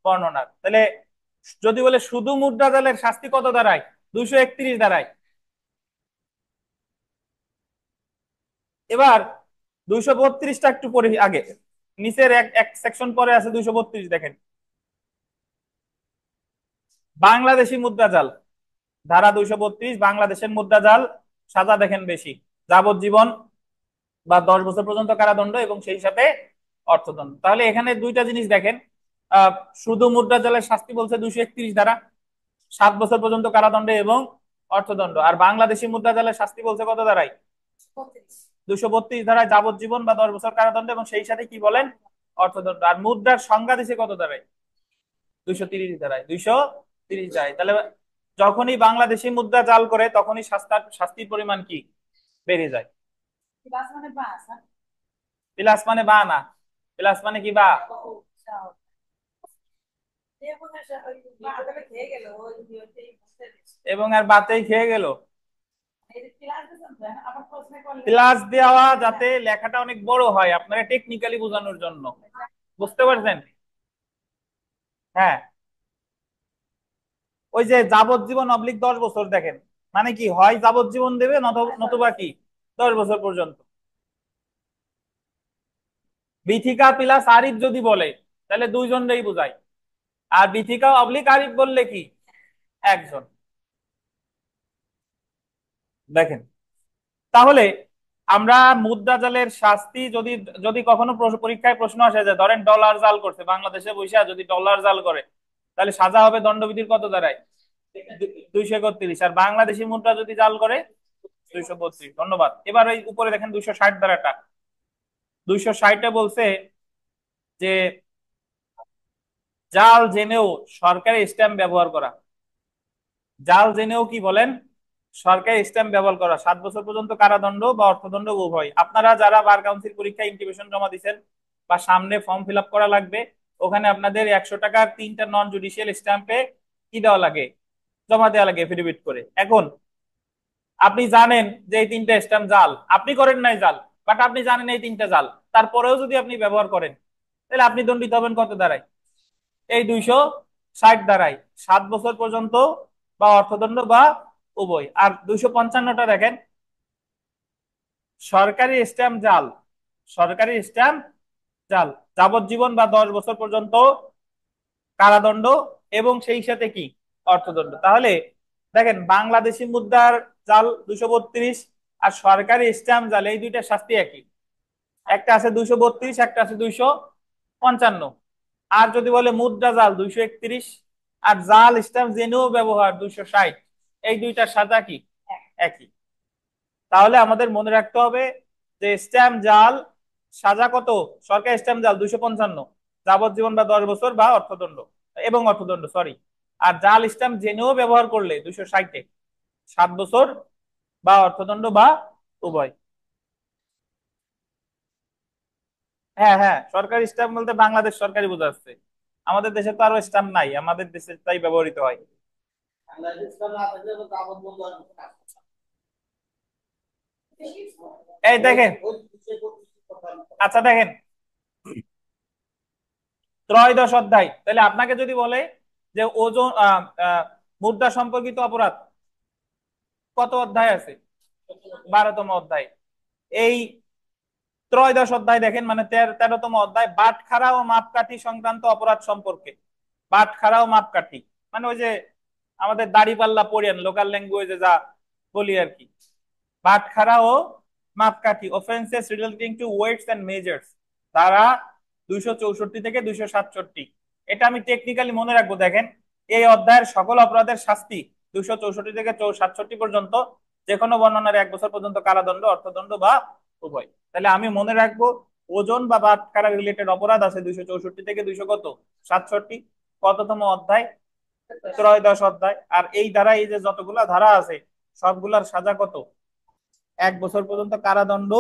বর্ণনার। তাহলে যদি বলে শুধু মুদ্রা জালের শাস্তি কত দাঁড়ায়? 231 দাঁড়ায়। এবার 232টা একটু পরে আগে, নিচের এক এক সেকশন পরে আছে 232। দেখেন, বাংলাদেশি মুদ্রা জাল, ধারা 232, বাংলাদেশের মুদ্রা জাল, সাজা দেখেন বেশি, যাবজ্জীবন বা 10 বছর পর্যন্ত কারাদণ্ড এবং সেই সাথে অর্থদণ্ড। তাহলে এখানে দুইটা জিনিস দেখেন, আহ শুধু মুদ্রা জালের শাস্তি বলছে 231 ধারা, 7 বছর পর্যন্ত কারাদণ্ড এবং অর্থদণ্ড। আর বাংলাদেশি মুদ্রা জালের শাস্তি বলছে কত ধারায়? 232 ধারায়, যাবজ্জীবন বা 10 বছর কারাদণ্ড এবং সেই সাথে কি বলেন? অর্থদণ্ড। আর মুদ্রার সংজ্ঞা দিছে কত ধারায়? 230 ধারায়, 230 ধারায়। তাহলে যখনই বাংলাদেশি মুদ্রা জাল করে তখনই শাস্তির পরিমাণ কি বেড়ে যায়। প্লাস মানে বা না, প্লাস মানে কি বা, এবং আর বাতেই খেয়ে গেল। প্লাস দেওয়া যাতে লেখাটা অনেক বড় হয়, আপনারা টেকনিক্যালি বোঝানোর জন্য। বুঝতে পারছেন? হ্যাঁ, ওই যে যাবজ্জীবন অবলিক 10 বছর, দেখেন মানে কি হয়, যাবজ্জীবন দেবে নতুবা কি 10 বছর পর্যন্ত। বিথিকা প্লাস আরিফ যদি বলে তাহলে দুইজনই বোঝায়, আর বিথিকা অবলিক আরিফ বললে কি একজন। দেখেন, তাহলে আমরা মুদ্রা জালের শাস্তি যদি যদি কখনো পরীক্ষায় প্রশ্ন আসে যে ধরেন ডলার জাল করছে, বাংলাদেশে বৈশা যদি ডলার জাল করে, তাহলে সাজা হবে দণ্ডবিধির কত দাঁড়ায়? 231। আর বাংলাদেশি মুদ্রা যদি জাল করে 232। ধন্যবাদ। এবার ওই উপরে দেখেন 260 ধারাটা, 260-এ বলছে যে জাল জেনেও সরকারি স্ট্যাম্প ব্যবহার করা। জাল জেনেও কি বলেন? সরকারি স্ট্যাম্প ব্যবহার করা, 7 বছর পর্যন্ত কারাদণ্ড বা অর্থদণ্ড উভয়। আপনারা যারা বার কাউন্সিল পরীক্ষায় ইন্টিমেশন জমা দিচ্ছেন বা সামনে ফর্ম ফিল আপ করা লাগবে, ওখানে আপনাদের 100 টাকার 3টা নন জুডিশিয়াল স্ট্যাম্পে কি দেওয়া লাগে? জমা দেওয়া লাগে এফিডেভিট করে। এখন আপনি জানেন যে এই 3টা স্ট্যাম্প জাল, আপনি করেন নাই জাল, বাট আপনি জানেন এই 3টা জাল, তারপরেও যদি আপনি ব্যবহার করেন, তাহলে আপনি দণ্ডিত হবেন কত দ্বারাই? এই 260 দ্বারাই, 7 বছর পর্যন্ত বা অর্থদণ্ড বা উভয়। আর 255টা দেখেন, সরকারি স্ট্যাম্প জাল, সরকারি স্ট্যাম্প জাল, যাবজ্জীবন বা 10 বছর পর্যন্ত কারাদণ্ড এবং সেই সাথে কি অর্থদণ্ড। তাহলে দেখেন, বাংলাদেশি মুদ্রার জাল 232 আর সরকারি স্ট্যাম্প জাল, এই দুইটা শাস্তি একই। একটা আছে 232, একটা আছে 255। আর যদি বলে মুদ্রা জাল 231 আর জাল স্ট্যাম্প জেনুও ব্যবহার 260, এই দুইটার সাজা কি একই। তাহলে আমাদের মনে রাখতে হবে যে স্ট্যাম্প জাল সাজা কত? সরকারি স্ট্যাম্প জাল 255, যাবজ্জীবন বা 10 বছর বা অর্থদণ্ড এবং অর্থদণ্ড, সরি। আর জাল স্ট্যাম্প জেনেও ব্যবহার করলে 260-এ 7 বছর বা অর্থদণ্ড বা উভয়। হ্যাঁ হ্যাঁ, সরকারি স্ট্যাম্প বলতে বাংলাদেশ সরকারি বোঝাচ্ছে, আমাদের দেশে তো আরো স্ট্যাম্প নাই, আমাদের দেশে তাই ব্যবহৃত হয়। বাংলাদেশ না থাকলে তো যাবত বন্ধ আর কিছু না। এই দেখেন, আচ্ছা দেখেন, ত্রয়োদশ অধ্যায়, তাহলে আপনাকে যদি বলে যে ওজন মুদ্রা সম্পর্কিত অপরাধ, কত অধ্যায় আছে? 12তম অধ্যায়। এই ত্রয়োদশ অধ্যায় দেখেন, মানে 13তম অধ্যায়, বাটখারা ও মাপকাঠি সংক্রান্ত অপরাধ সম্পর্কে। বাটখারা ও মাপকাঠি মানে ওই যে আমাদের দাড়িপাল্লা পড়েন, লোকাল ল্যাঙ্গুয়েজে যা বলি আর কি। বাটখারা ও মাপকাঠি, offenses relating to weights and measures, ধারা 264 থেকে 267। এটা আমি টেকনিক্যালি মনে রাখবো। দেখেন, এই অধ্যায়ের সকল অপরাধের শাস্তি 264 থেকে 67 পর্যন্ত, যে কোনো বর্ণনার 1 বছর পর্যন্ত কারাদণ্ড, অর্থদণ্ড বা উভয়। তাহলে আমি মনে রাখবো ওজন বা বাটখারা রিলেটেড অপরাধ আছে 264 থেকে 200 কত 67। কততম অধ্যায়? ত্রয়োদশ অধ্যায়। আর এই ধারা, এই যে যতগুলা ধারা আছে সবগুলার সাজা কত? 1 বছর পর্যন্ত কারাদণ্ড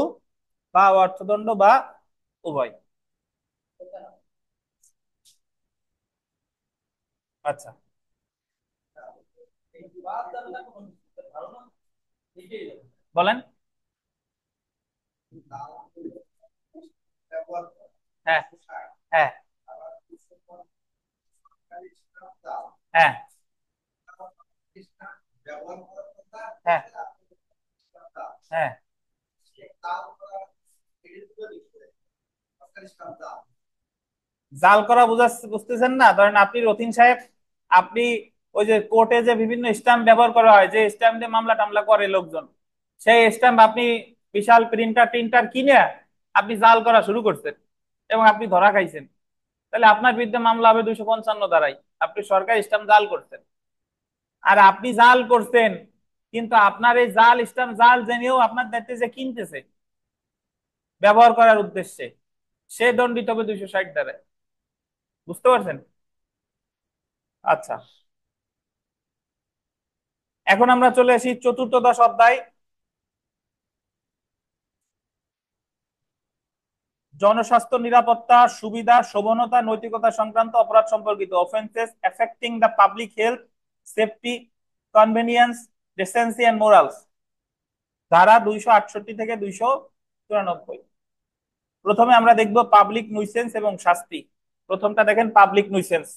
বা অর্থদণ্ড বা উভয়। আচ্ছা, বলেন। হ্যাঁ হ্যাঁ হ্যাঁ হ্যাঁ হ্যাঁ। জাল করা বুঝতেছেন না? ধরেন আপনি রতিন সাহেব, আপনি ওই যে কোর্টে যে বিভিন্ন স্ট্যাম্প ব্যবহার করা হয়, যে স্ট্যাম্প দিয়ে মামলা টামলা করে লোকজন, সেই স্ট্যাম্প আপনি বিশাল প্রিন্টার টিন্টার কিনে আপনি জাল করা শুরু করছেন এবং আপনি ধরা খাইছেন। তাহলে আপনার বিরুদ্ধে মামলা হবে 255 ধারায়, আপনি সরকারি স্ট্যাম্প জাল করছেন। আর আপনি জাল করছেন, কিন্তু আপনার এই জাল স্ট্যাম্প জাল জেনেও আপনার দায়িত্বে যে কিনতেছে ব্যবহার করার উদ্দেশ্যে, সে দণ্ডিত হবে 260 ধারায়। বুঝতে পারছেন? আচ্ছা, এখন আমরা চলে আসি চতুর্থদশ অধ্যায়, জনস্বাস্থ্য, নিরাপত্তা, সুবিধা, শোভনতা, নৈতিকতা সংক্রান্ত অপরাধ সম্পর্কিত, offenses affecting the public health, safety, convenience, decency and morals, ধারা 268 থেকে 294। প্রথমে আমরা দেখব পাবলিক নুইসেন্স এবং শাস্তি। প্রথমটা দেখেন, পাবলিক নুইসেন্স।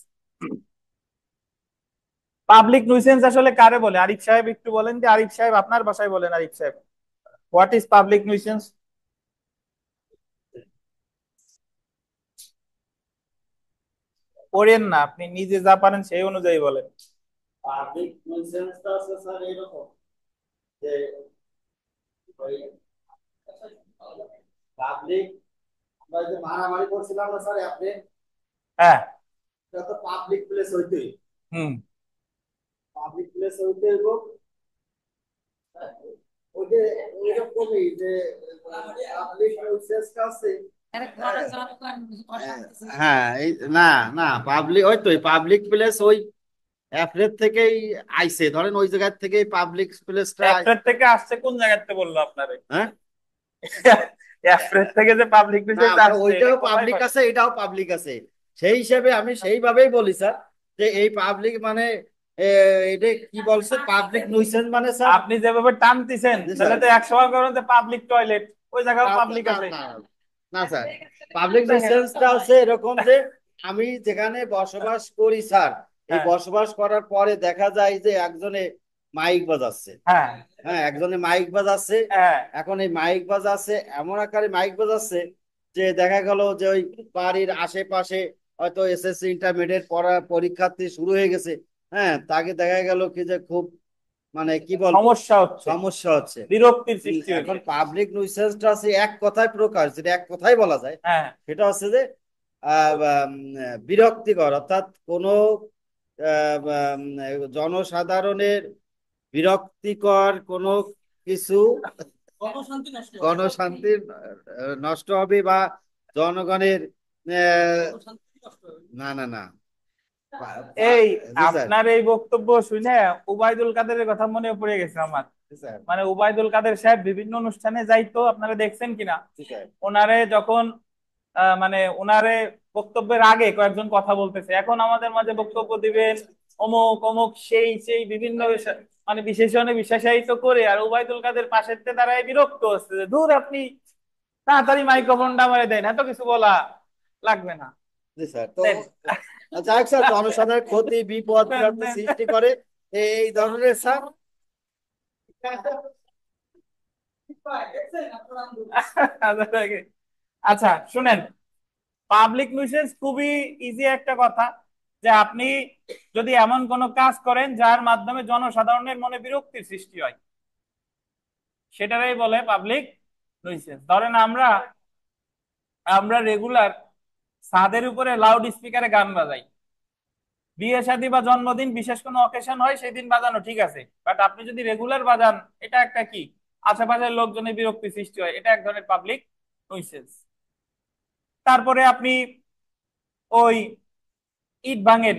পাবলিক নুইসেন্স আসলে কারে বলে? আরিফ সাহেব একটু বলেন, যে আরিফ সাহেব আপনার ভাষায় বলেন, আরিফ সাহেব, হোয়াট ইজ পাবলিক নুইসেন্স? পড়েন না, আপনি নিজে যা পারেন সেই অনুযায়ী বলেন। পাবলিক nuisance-টা আছে স্যার এরকম যে ওই পাবলিক আমরা যে মারামারি করছিলাম না স্যার আপনি, হ্যাঁ। এটা তো পাবলিক প্লেস হইতেই, হুম। পাবলিক প্লেস হইতে হইব। ওই যে ওইরকমই যে পাবলিক nuisance-টা আছে। হ্যাঁ এই না, না পাবলিক ওই তো পাবলিক প্লেস ওই অ্যাফ্রেড থেকেই আইছে, ধরেন ওই জায়গা থেকেই পাবলিক প্লেসটা। অ্যাফ্রেড থেকে আসছে কোন জায়গাতে বললো আপনারে? হ্যাঁ অ্যাফ্রেড থেকে যে পাবলিক না নুইসেন্স মানে আসছে, এটা ওইটাও কোথায় পাবলিক পাচ্ছে? আছে এটাও পাবলিক আছে, সেই হিসেবে আমি সেইভাবেই বলি স্যার যে এই পাবলিক মানে এ, এটা কি বলছে পাবলিক নুইসেন্স মানে স্যার। আপনি যেভাবে টানতেছেন জি তাহলে স্যার। তো 100 বার করেন যে পাবলিক টয়লেট, ওই জায়গাও পাবলিক না আছে। না না স্যার, পাবলিক দেখেন। নুইসেন্সটা হচ্ছে এরকম যে আমি যেখানে বসবাস করি স্যার, এই হ্যাঁ বসবাস করার পরে দেখা যায় যে একজনে মাইক বাজাচ্ছে। হ্যাঁ হ্যাঁ একজনে মাইক বাজাচ্ছে। হ্যাঁ এখন এই মাইক বাজাচ্ছে এমন আকারে মাইক বাজাচ্ছে যে দেখা গেল যে ওই বাড়ির আশেপাশে হয়তো এসএসসি ইন্টারমিডিয়েট পড়া পরীক্ষার্থী শুরু হয়ে গেছে। হ্যাঁ তাকে দেখা গেল কি যে খুব মানে কি বলবো সমস্যা হচ্ছে, সমস্যা হচ্ছে। বিরক্তির সৃষ্টি এখন হচ্ছে। পাবলিক নুইসেন্সটা আছে এক কথায় প্রকাশ, যেটা এক কথায় বলা যায় হ্যাঁ সেটা হচ্ছে যে বিরক্তিকর, অর্থাৎ কোনো জনসাধারণের বিরক্তিকর কোনো কিছু, গণশান্তি নষ্ট হবে বা জনগণের না না না এই জি স্যার। আপনার এই বক্তব্য শুনে উবাইদুল কাদেরের কথা মনে পড়ে গেছে আমার। জি স্যার। মানে উবাইদুল কাদের সাহেব বিভিন্ন অনুষ্ঠানে যাইতো, আপনারা দেখছেন কিনা? জি স্যার। ওনারে যখন মানে ওনারে বক্তব্যের আগে কয়েকজন কথা বলতেছে, এখন আমাদের মাঝে বক্তব্য দিবেন অমুক অমুক সেই সেই বিভিন্ন মানে বিশেষণে বিশেষায়িত করে, আর উবাইদুল কাদের পাশের দাঁড়ায় বিরক্ত হচ্ছে যে দূর আপনি তাড়াতাড়ি মাইক্রোফোনটা আমারে দেন, এত কিছু বলা লাগবে না, জি স্যার। তো দেন। যাই হোক স্যার, জনসাধারণের ক্ষতি বিপদ দেন, বিপর্যয় দেন। সৃষ্টি করে এই ধরনের স্যার। আচ্ছা শুনেন, পাবলিক নিউসেন্স খুবই ইজি একটা কথা, যে আপনি যদি এমন কোন কাজ করেন যার মাধ্যমে জনসাধারণের মনে বিরক্তির সৃষ্টি হয়, সেটারই বলে পাবলিক নিউসেন্স। ধরেন আমরা আমরা রেগুলার ছাদের উপরে লাউড স্পিকারে গান বাজাই, বিয়ে শাদী বা জন্মদিন বিশেষ কোনো অকেশন হয় সেদিন বাজানো ঠিক আছে, বাট আপনি যদি রেগুলার বাজান, এটা একটা কি, আশেপাশের লোকজনের বিরক্তি সৃষ্টি হয়, এটা এক ধরনের পাবলিক নিউসেন্স। তারপরে আপনি ওই ইট ভাঙেন,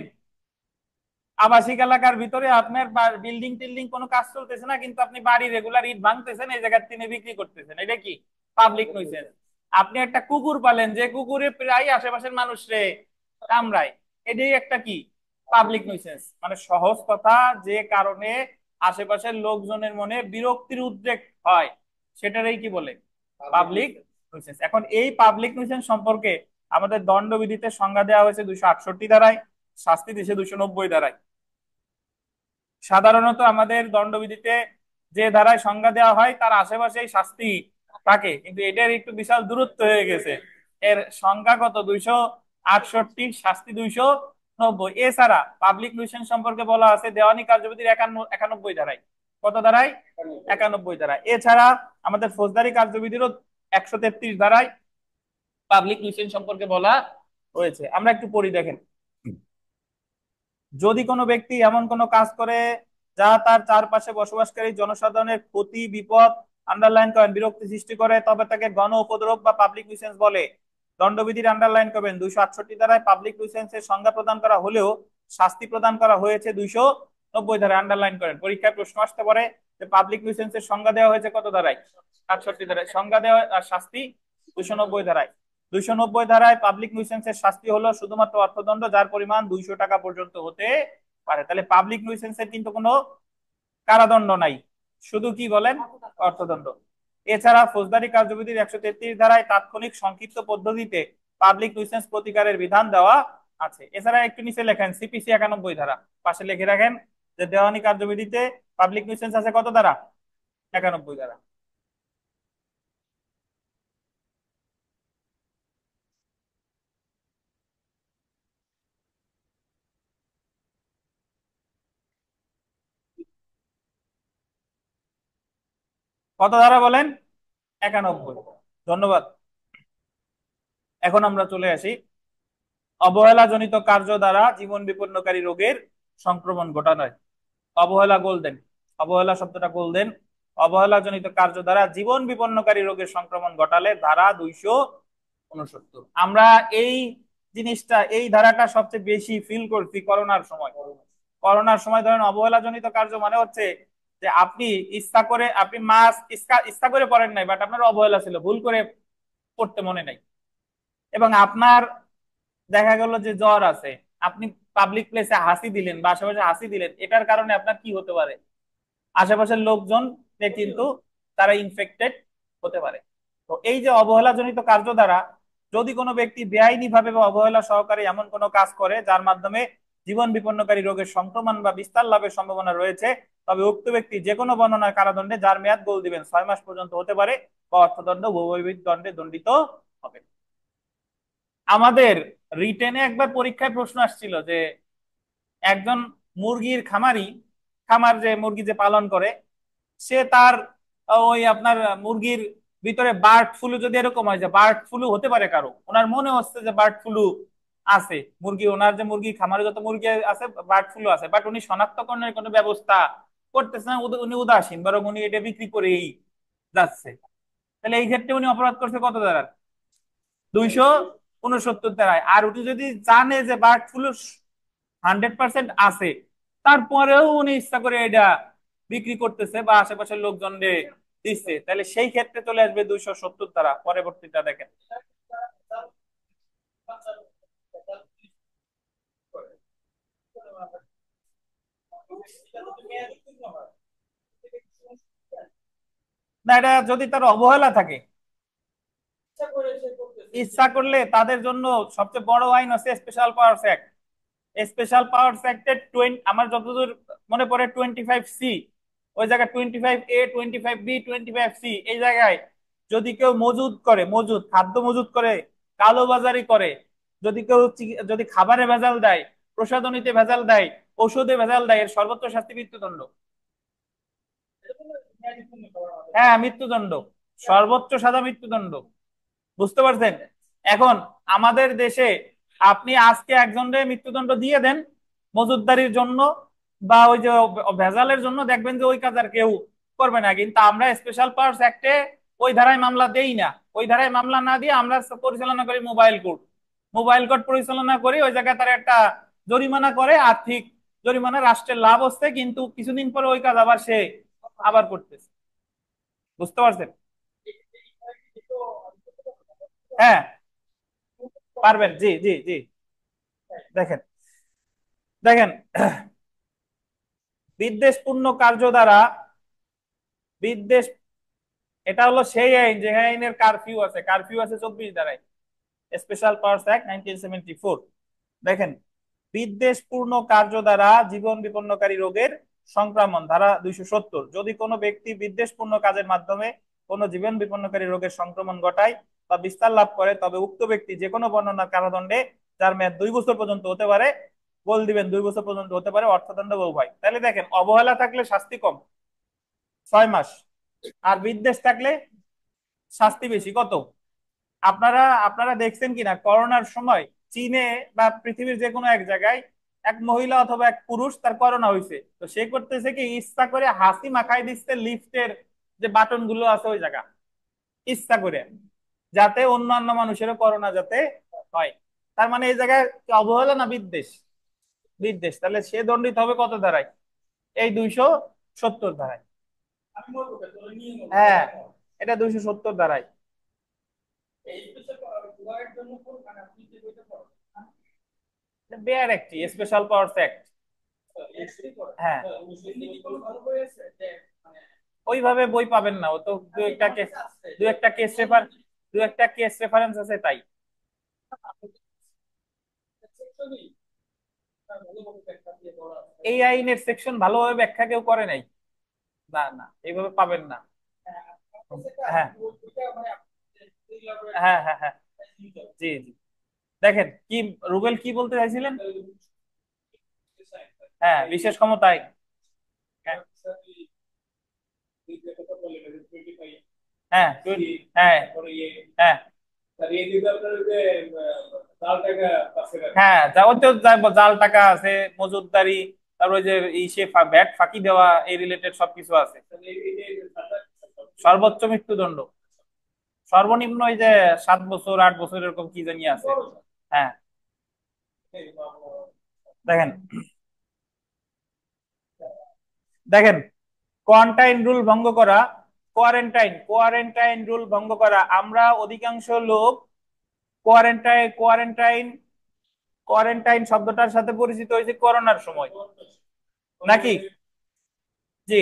আবাসিক এলাকার ভিতরে আপনার বিল্ডিং টিল্ডিং কোনো কাজ চলতেছে না, কিন্তু আপনি বাড়ি রেগুলার ইট ভাঙতেছেন, এই জায়গার তিনি বিক্রি করতেছেন, এটা কি পাবলিক নিউসেন্স। আপনি একটা কুকুর পালেন, যে কুকুরে প্রায় আশেপাশের মানুষরে কামড়ায়, এটাই একটা কি পাবলিক নিউসেন্স। মানে সহজ কথা, যে কারণে আশেপাশের লোকজনের মনে বিরক্তির উদ্রেক হয়, সেটারই কি বলে পাবলিক নিউসেন্স। এখন এই পাবলিক নিউসেন্স সম্পর্কে আমাদের দণ্ডবিধিতে সংজ্ঞা দেওয়া হয়েছে 268 ধারায়, শাস্তি দিছে 290 ধারায়। সাধারণত আমাদের দণ্ডবিধিতে যে ধারায় সংজ্ঞা দেওয়া হয় তার আশেপাশেই শাস্তি থাকে, কিন্তু এটার একটু বিশাল দূরত্ব হয়ে গেছে, এর সংজ্ঞা কত 268, শাস্তি 290। এছাড়া পাবলিক নিউসেন্স সম্পর্কে বলা আছে দেওয়ানি কার্যবিধির 91 ধারায়। কত ধারায়? 91 ধারায়। এছাড়া আমাদের ফৌজদারি কার্যবিধিরও 133 ধারায় পাবলিক নিউসেন্স সম্পর্কে বলা হয়েছে। আমরা একটু পড়ি, দেখেন। যদি কোনো ব্যক্তি এমন কোনো কাজ করে যা তার চারপাশে বসবাসকারী জনসাধারণের ক্ষতি বিপদ, আন্ডারলাইন করেন, বিরক্তি সৃষ্টি করে, তবে তাকে গণ উপদ্রব বা পাবলিক নিউসেন্স বলে। দণ্ডবিধির আন্ডারলাইন করবেন 268 ধারায় পাবলিক নিউসেন্সের সংজ্ঞা প্রদান করা হলেও শাস্তি প্রদান করা হয়েছে 290 ধারায়। আন্ডারলাইন করেন, পরীক্ষায় প্রশ্ন আসতে পারে যে পাবলিক নিউসেন্সের সংজ্ঞা দেওয়া হয়েছে কত ধারায়? 68 ধারায়। সংজ্ঞা দেওয়া আর শাস্তি 290 ধারায়। 290 ধারায় পাবলিক নিউসেন্সের শাস্তি হলো শুধুমাত্র অর্থদণ্ড, যার পরিমাণ 200 টাকা পর্যন্ত হতে পারে। তাহলে পাবলিক নিউসেন্সের কিন্তু কোনো কারাদণ্ড নাই, শুধু কি বলেন অর্থদণ্ড। এছাড়া ফৌজদারি কার্যবিধির 133 ধারায় তাৎক্ষণিক সংক্ষিপ্ত পদ্ধতিতে পাবলিক নিউসেন্স প্রতিকারের বিধান দেওয়া আছে। এছাড়া একটু নিচে লেখেন সিপিসি 91 ধারা, পাশে লিখে রাখেন যে দেওয়ানি কার্যবিধিতে পাবলিক নিউসেন্স আছে কত ধারা? 91 ধারা। কত ধারা বলেন? 91। ধন্যবাদ। এখন আমরা চলে আসি অবহেলাজনিত কার্য দ্বারা জীবন বিপন্নকারী রোগের সংক্রমণ ঘটানোয়। অবহেলা গোল্ডেন, অবহেলা শব্দটা গোল্ডেন। অবহেলাজনিত কার্য দ্বারা জীবন বিপন্নকারী রোগের সংক্রমণ ঘটালে ধারা 269। আমরা এই জিনিসটা, এই ধারাটা সবচেয়ে বেশি ফিল করছি করোনার সময়। করোনার সময় ধরেন অবহেলাজনিত কার্য মানে হচ্ছে যে আপনি ইচ্ছা করে, আপনি মাস্ক ইচ্ছা করে পড়েন নাই, বাট আপনার অবহেলা ছিল, ভুল করে পড়তে মনে নাই, এবং আপনার দেখা গেল যে জ্বর আছে, আপনি পাবলিক প্লেসে হাসি দিলেন বা আশেপাশে হাসি দিলেন, এটার কারণে আপনার কি হতে পারে? আশেপাশের লোকজন কিন্তু তারা ইনফেক্টেড হতে পারে। তো এই যে অবহেলাজনিত কার্য দ্বারা যদি কোনো ব্যক্তি বেআইনি ভাবে বা অবহেলা সহকারে এমন কোনো কাজ করে যার মাধ্যমে জীবন বিপন্নকারী রোগের সংক্রমণ বা বিস্তার লাভের সম্ভাবনা রয়েছে, তবে উক্ত ব্যক্তি যে কোনো বর্ণনার কারাদণ্ডে, যার মেয়াদ বল দিবেন 6 মাস পর্যন্ত হতে পারে, বা অর্থদণ্ড বহুবিধ দণ্ডে দণ্ডিত হবে। আমাদের রিটেনে একবার পরীক্ষায় প্রশ্ন আসছিল যে একজন মুরগির খামারি, খামার যে মুরগি যে পালন করে, সে তার ওই আপনার মুরগির ভিতরে বার্ড ফ্লু যদি এরকম হয় যে বার্ড ফ্লু হতে পারে, কারো ওনার মনে হচ্ছে যে বার্ড ফ্লু আছে মুরগি, ওনার যে মুরগি খামারে যত মুরগি আছে বার্ড ফ্লু আছে, বাট উনি শনাক্তকরণের কোনো ব্যবস্থা করতেছে না, উনি উদাসীন, বরং উনি এটা বিক্রি করেই যাচ্ছে। তাহলে এই ক্ষেত্রে উনি অপরাধ করছে কত দ্বারা? 269 ধারায়। আর উনি যদি জানে যে বার্ড ফ্লু 100% আছে, তারপরেও উনি ইচ্ছা করে এটা বিক্রি করতেছে বা আশেপাশের লোকজন দিচ্ছে, তাহলে সেই ক্ষেত্রে চলে আসবে 270 দ্বারা। পরবর্তীটা দেখেন। না, এটা যদি তার অবহেলা থাকে, ইচ্ছা করলে তাদের জন্য সবচেয়ে বড় আইন হচ্ছে special powers act. Special powers অ্যাক্টের আমার যতদূর মনে পড়ে 25C, ওই জায়গায় 25A, 25B, 25C, এই জায়গায় যদি কেউ মজুদ করে, খাদ্য মজুদ করে, কালোবাজারি করে, যদি কেউ যদি খাবারে ভেজাল দেয়, প্রসাধনীতে ভেজাল দেয়, ওষুধে ভেজাল দেয়, এর সর্বোচ্চ শাস্তি মৃত্যুদণ্ড। হ্যাঁ, মৃত্যুদণ্ড, সর্বোচ্চ সাজা মৃত্যুদণ্ড। বুঝতে পারছেন? এখন আমাদের দেশে আপনি আজকে একজনের মৃত্যুদণ্ড দিয়ে দেন মজুদদারির জন্য বা ওই যে ভেজালের জন্য, দেখবেন যে ওই কাজ আর কেউ করবে না। কিন্তু আমরা স্পেশাল পাওয়ার্স অ্যাক্টে ওই ধারায় মামলা দেই না। ওই ধারায় মামলা না দিয়ে আমরা পরিচালনা করি মোবাইল কোর্ট। মোবাইল কোর্ট পরিচালনা করি, ওই জায়গায় তারা একটা জরিমানা করে, আর্থিক জরিমানা, রাষ্ট্রের লাভ হচ্ছে, কিন্তু কিছুদিন পরে ওই কাজ আবার সে আবার করতেছে। বুঝতে পারছেন? হ্যাঁ, পারবেন। জি জি জি। দেখেন, দেখেন, বিদ্বেষপূর্ণ কার্য দ্বারা বিদ্বেষ, এটা হলো সেই আইন যে আইনের কারফিউ আছে 24 ধারায়, স্পেশাল পাওয়ার্স অ্যাক্ট 1974। দেখেন, বিদ্বেষপূর্ণ কার্য দ্বারা জীবন বিপন্নকারী রোগের সংক্রমণ, ধারা 270। যদি কোনো ব্যক্তি বিদ্বেষপূর্ণ কাজের মাধ্যমে কোনো জীবন বিপন্নকারী রোগের সংক্রমণ ঘটায় বা বিস্তার লাভ করে, তবে উক্ত ব্যক্তি যে কোনো বর্ণনার কারাদণ্ডে, যার মেয়াদ 2 বছর পর্যন্ত হতে পারে, বল দিবেন 2 বছর পর্যন্ত হতে পারে, অর্থদণ্ড বা উভয়। তাহলে দেখেন, অবহেলা থাকলে শাস্তি কম, 6 মাস। আর বিদ্বেষ থাকলে শাস্তি বেশি, কত? আপনারা আপনারা দেখছেন কিনা করোনার সময় চীনে বা পৃথিবীর যে কোনো এক জায়গায় এক মহিলা অথবা এক পুরুষ, তার করোনা হয়েছে, তো সে করতেছে কি, ইচ্ছা করে হাসি মাখাই দিচ্ছে লিফটের যে বাটন গুলো আছে ওই জায়গা, ইচ্ছা করে, যাতে অন্যান্য মানুষেরও করোনা যাতে হয়। তার মানে এই জায়গায় কি অবহেলা না বিদ্বেষ? বিদ্বেষ। তাহলে সে দণ্ডিত হবে কত ধারায়? এই 270 ধারায়। হ্যাঁ, এটা 270 ধারায়। বেয়ার একটি স্পেশাল পাওয়ার্স অ্যাক্ট। হ্যাঁ, ওইভাবে বই পাবেন না, ও তো দু একটা কেস রেফার দু একটা কেস রেফারেন্স আছে তাই। এই আইনের সেকশন ভালোভাবে ব্যাখ্যা কেউ করে নাই। না না, এইভাবে পাবেন না। হ্যাঁ হ্যাঁ হ্যাঁ হ্যাঁ, জি জি। দেখেন কি, রুবেল কি বলতে চাইছিলেন? হ্যাঁ, বিশেষ ক্ষমতা আইন। হ্যাঁ হ্যাঁ হ্যাঁ হ্যাঁ হ্যাঁ, ওই তো জাল টাকা আছে, মজুদদারি, তারপর ওই যে ইসে ভ্যাট ফাঁকি দেওয়া, এই রিলেটেড সবকিছু আছে। সর্বোচ্চ মৃত্যুদণ্ড, সর্বনিম্ন ওই যে 7 বছর 8 বছর এরকম কি জানি আছে। হ্যাঁ, দেখেন, দেখেন, কোয়ারেন্টাইন রুল ভঙ্গ করা, কোয়ারেন্টাইন রুল ভঙ্গ করা। আমরা অধিকাংশ লোক কোয়ারেন্টাইন কোয়ারেন্টাইন কোয়ারেন্টাইন শব্দটার সাথে পরিচিত হয়েছে করোনার সময়, নাকি? জি।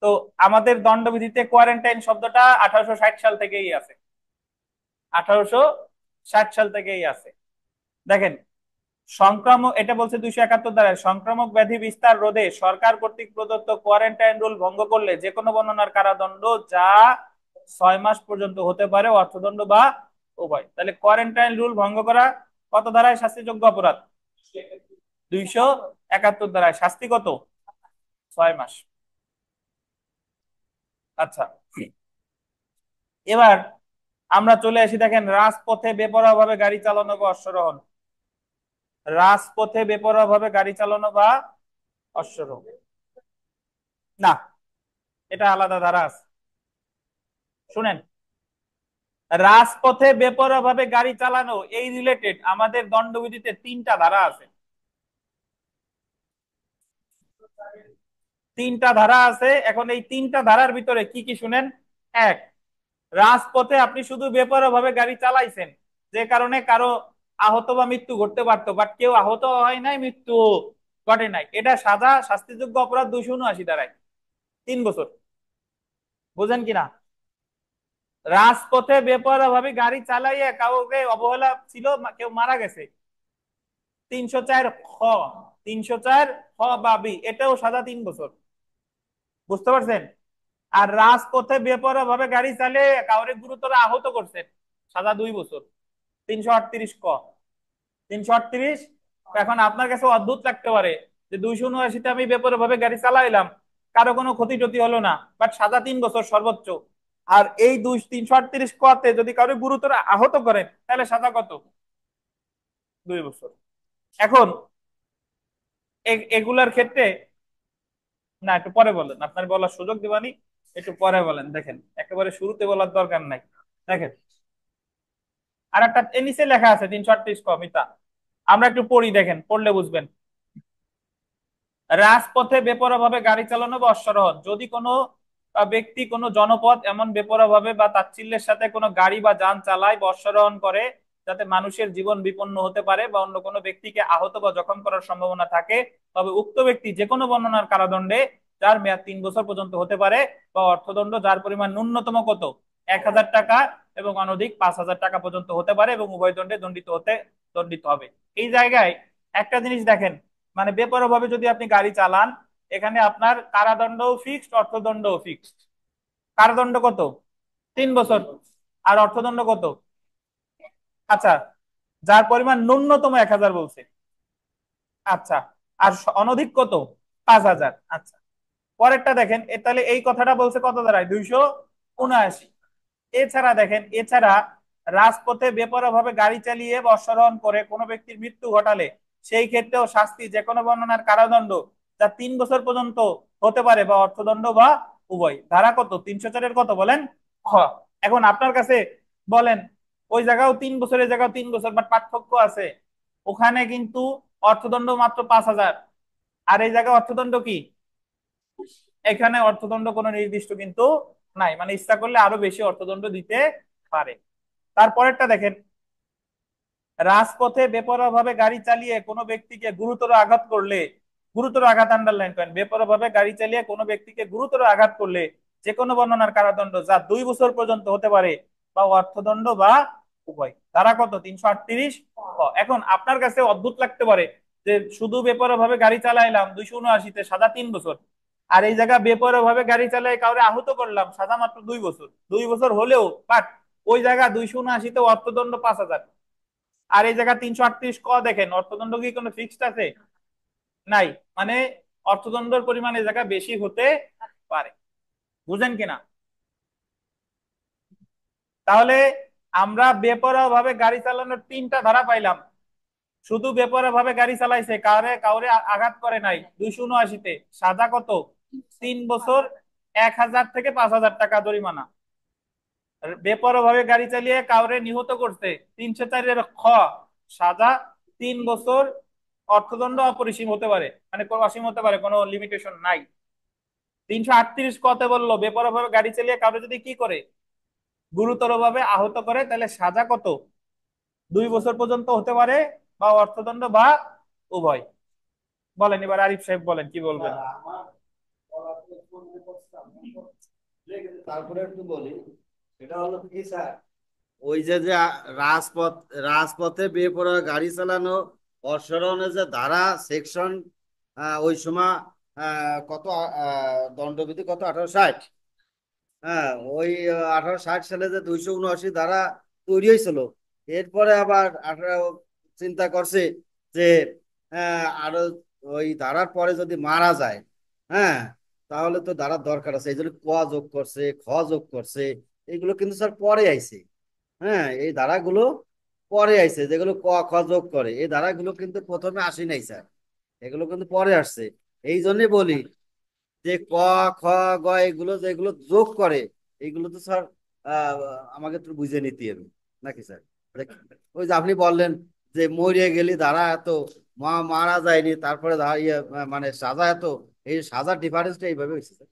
তো আমাদের দণ্ডবিধিতে কোয়ারেন্টাইন শব্দটা 1860 সাল থেকেই আছে, 1860 সাল থেকেই আছে। দেখেন, সংক্রামক, এটা বলছে 271 দ্বারা, সংক্রামক ব্যাধি বিস্তার রোধে সরকার কর্তৃক প্রদত্ত কোয়ারেন্টাইন রুল ভঙ্গ করলে যে কোনো বর্ণনার কারাদণ্ড, যা 6 মাস পর্যন্ত হতে পারে, অর্থদণ্ড বা উভয়। তাহলে কোয়ারেন্টাইন রুল ভঙ্গ করা কত ধারায় শাস্তিযোগ্য অপরাধ? 271 ধারায়। শাস্তি কত? 6 মাস। আচ্ছা, এবার আমরা চলে আসি, দেখেন, রাজপথে বেপরোয়া ভাবে গাড়ি চালানো বা অশ্বারোহণ। রাজপথে বেপরোয়া ভাবে গাড়ি চালানো বা অশ্বারোহণ, না, এটা আলাদা ধারা আছে। শুনেন, রাজপথে বেপরোয়া ভাবে গাড়ি চালানো, এই রিলেটেড আমাদের দণ্ডবিধিতে 3টা ধারা আছে। তিনটা ধারা আছে। এখন এই তিনটা ধারার ভিতরে কি কি শুনেন। এক, রাজপথে আপনি শুধু বেপরোয়া ভাবে গাড়ি চালাইছেন, যে কারণে কারো আহত বা মৃত্যু ঘটতে পারতো, বাট কেউ আহত হয় নাই, মৃত্যু ঘটে নাই, এটা সাজা শাস্তিযোগ্য অপরাধ 279 ধারায় 3 বছর। বুঝেন কিনা। রাজপথে বেপরোয়া ভাবে গাড়ি চালাইয়ে কাউকে অবহেলা ছিল, কেউ মারা গেছে, 304 খ, 304 খ বা বি, এটাও সাজা 3 বছর। বুঝতে পারছেন। আর রাজপথে বেপরোয়া ভাবে গাড়ি চালিয়ে কাউরে গুরুতর আহত করছেন, সাজা 2 বছর, 338 ক, 338। এখন আপনার কাছে অদ্ভুত লাগতে পারে যে 279-তে আমি বেপরোয়া ভাবে গাড়ি চালাইলাম, কারো কোনো ক্ষতি টতি হলো না, বাট সাজা 3 বছর সর্বোচ্চ। আর এই 338 কতে যদি কারো গুরুতর আহত করেন তাহলে সাজা কত, 2 বছর। এখন এগুলার ক্ষেত্রে, না একটু পরে বলেন, আপনার বলার সুযোগ দিবানি, একটু পরে বলেন। দেখেন একেবারে শুরুতে বলার দরকার নাই। দেখেন আর একটা নিচে লেখা আছে 338 ক, মিতা, আমরা একটু পড়ি, দেখেন পড়লে বুঝবেন। রাজপথে বেপরোয়া ভাবে গাড়ি চালানো বা অশ্বারোহণ, যদি কোনো ব্যক্তি কোনো জনপথ এমন বেপরোয়া ভাবে বা তাচ্ছিল্যের সাথে কোনো গাড়ি বা যান চালায় বা অশ্বারোহণ করে যাতে মানুষের জীবন বিপন্ন হতে পারে বা অন্য কোনো ব্যক্তিকে আহত বা জখম করার সম্ভাবনা থাকে, তবে উক্ত ব্যক্তি যে কোনো বর্ণনার কারাদণ্ডে, যার মেয়াদ 3 বছর পর্যন্ত হতে পারে, বা অর্থদণ্ড যার পরিমাণ ন্যূনতম কত, 1,000 টাকা এবং অনধিক 5,000 টাকা পর্যন্ত হতে পারে, এবং উভয় দণ্ডে দণ্ডিত হবে। এই জায়গায় একটা জিনিস দেখেন, মানে বেপরোয়া ভাবে যদি আপনি গাড়ি চালান, এখানে আপনার কারাদণ্ডও ফিক্সড, অর্থদণ্ডও ফিক্সড। কারাদণ্ড কত, 3 বছর। আর অর্থদণ্ড কত, আচ্ছা, যার পরিমাণ ন্যূনতম 1,000 বলছে। আচ্ছা, আর অনধিক কত, 5,000। আচ্ছা, পরেরটা দেখেন, তাহলে এই কথাটা বলছে কত দাঁড়ায়, 279। এছাড়া দেখেন, এছাড়া রাজপথে বেপরোয়া ভাবে গাড়ি চালিয়ে বা অশ্বারোহণ করে কোনো ব্যক্তির মৃত্যু ঘটালে সেই ক্ষেত্রেও শাস্তি যে কোনো বর্ণনার কারাদণ্ড যা 3 বছর পর্যন্ত হতে পারে, বা অর্থদণ্ড বা উভয়। ধারা কত, 304-এর কত বলেন, খ। এখন আপনার কাছে বলেন, ওই জায়গাও 3 বছর, এই জায়গাও 3 বছর, বাট পার্থক্য আছে। ওখানে কিন্তু অর্থদণ্ড মাত্র 5,000, আর এই জায়গায় অর্থদণ্ড কি, এখানে অর্থদণ্ড কোনো নির্দিষ্ট কিন্তু নাই, মানে ইচ্ছা করলে আরো বেশি অর্থদণ্ড দিতে পারে। তারপরেরটা দেখেন, রাজপথে বেপরোয়া ভাবে গাড়ি চালিয়ে কোনো ব্যক্তিকে গুরুতর আঘাত করলে, গুরুতর আঘাত আন্ডারলাইন করেন, বেপরোয়া ভাবে গাড়ি চালিয়ে কোনো ব্যক্তিকে গুরুতর আঘাত করলে যে কোনো বর্ণনার কারাদণ্ড যা 2 বছর পর্যন্ত হতে পারে, বা অর্থদণ্ড বা উভয়। ধারা কত, 338। এখন আপনার কাছে অদ্ভুত লাগতে পারে যে শুধু বেপরোয়া ভাবে গাড়ি চালাইলাম 279-তে সাজা 3 বছর, আর এই জায়গা বেপরোয়া ভাবে গাড়ি চালাই কাউরে আহত করলাম, সাজা মাত্র 2 বছর। 2 বছর হলেও বাট ওই জায়গা 279-তে অর্থদণ্ড 5,000, আর এই জায়গা 338 ক, দেখেন অর্থদণ্ড কি কোনো ফিক্সড আছে, নাই, মানে অর্থদণ্ডের পরিমাণ এই জায়গা বেশি হতে পারে। বুঝেন কিনা। তাহলে আমরা বেপরোয়া ভাবে গাড়ি চালানোর 3টা ধারা পাইলাম। শুধু বেপরোয়া ভাবে গাড়ি চালাইছে, কাউরে কাউরে আঘাত করে নাই, 279-তে সাজা কত, 3 বছর, 1,000 থেকে 5,000 টাকা জরিমানা। বেপরোয়া ভাবে গাড়ি চালিয়ে কাউরে নিহত করছে, 304-এর খ, সাজা 3 বছর, অর্থদণ্ড অপরিসীম হতে পারে, মানে কোনো অসীম হতে পারে, কোনো লিমিটেশন নাই। 338 কতে বললো, বেপরোয়া ভাবে গাড়ি চালিয়ে কাউরে যদি কি করে, গুরুতর ভাবে আহত করে, তাহলে সাজা কত, 2 বছর পর্যন্ত হতে পারে, বা অর্থদণ্ড বা উভয়। বলেন এবার আরিফ সাহেব, বলেন কি বলবেন। তারপরে একটু বলি, সেটা হলো কি স্যার, ওই যে যে রাজপথ, রাজপথে বেপরোয়া গাড়ি চালানো, অশ্বারোহণের যে ধারা সেকশন, ওই সময় কত, দণ্ডবিধি কত, 1860। হ্যাঁ, ওই 1860 সালে যে 279 ধারা তৈরি হয়েছিল, এরপরে আবার 18 চিন্তা করছে যে আরো ওই ধারার পরে যদি মারা যায়, হ্যাঁ, তাহলে তো ধারার দরকার আছে, এই জন্য ক যোগ করছে, খ যোগ করছে। এগুলো কিন্তু স্যার পরে আইছে। হ্যাঁ, এই ধারাগুলো পরে আইছে, যেগুলো ক খ যোগ করে, এই ধারাগুলো কিন্তু প্রথমে আসি নাই স্যার, এগুলো কিন্তু পরে আসছে। এই জন্যই বলি যে ক, খ, গ এগুলো যেগুলো যোগ করে, এইগুলো তো স্যার আহ, আমাকে একটু বুঝে নিতে হবে নাকি স্যার। ওই যে আপনি বললেন যে মরিয়ে গেলি ধারা এত, মারা যায়নি, তারপরে মানে সাজা এত, এই সাজার ডিফারেন্সটা এইভাবে হয়েছে স্যার।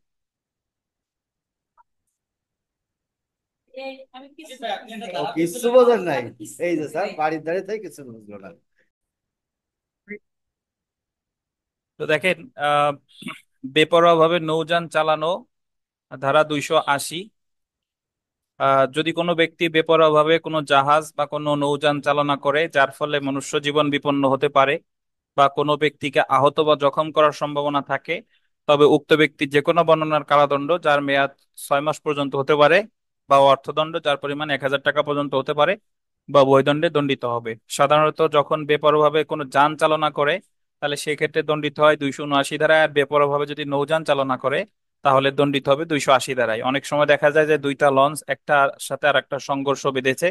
ও কিচ্ছু বোঝেন নাই, এই যে স্যার বাড়ির ধারে থেকে কিছু বুঝলো না। তো দেখেন, বেপরোয়াভাবে নৌযান চালানো, ধারা 280। যদি কোনো ব্যক্তি বেপরোয়াভাবে কোনো জাহাজ বা কোনো নৌযান চালনা করে যার ফলে মনুষ্য জীবন বিপন্ন হতে পারে বা কোনো ব্যক্তিকে আহত বা জখম করার সম্ভাবনা থাকে, তবে উক্ত ব্যক্তি যে কোনো বর্ণনার কারাদণ্ড যার মেয়াদ 6 মাস পর্যন্ত হতে পারে, বা অর্থদণ্ড যার পরিমাণ 1,000 টাকা পর্যন্ত হতে পারে, বা বহিদণ্ডে দণ্ডিত হবে। সাধারণত যখন বেপরোয়াভাবে কোনো যান চালনা করে তাহলে সেক্ষেত্রে দণ্ডিত হয় 279 ধারায়, আর বেপরোয়াভাবে যদি নৌযান চালনা করে তাহলে দণ্ডিত হবে 280 ধারায়। অনেক সময় দেখা যায় যে দুইটা লঞ্চ একটার সাথে আর একটা সংঘর্ষ বেঁধেছে,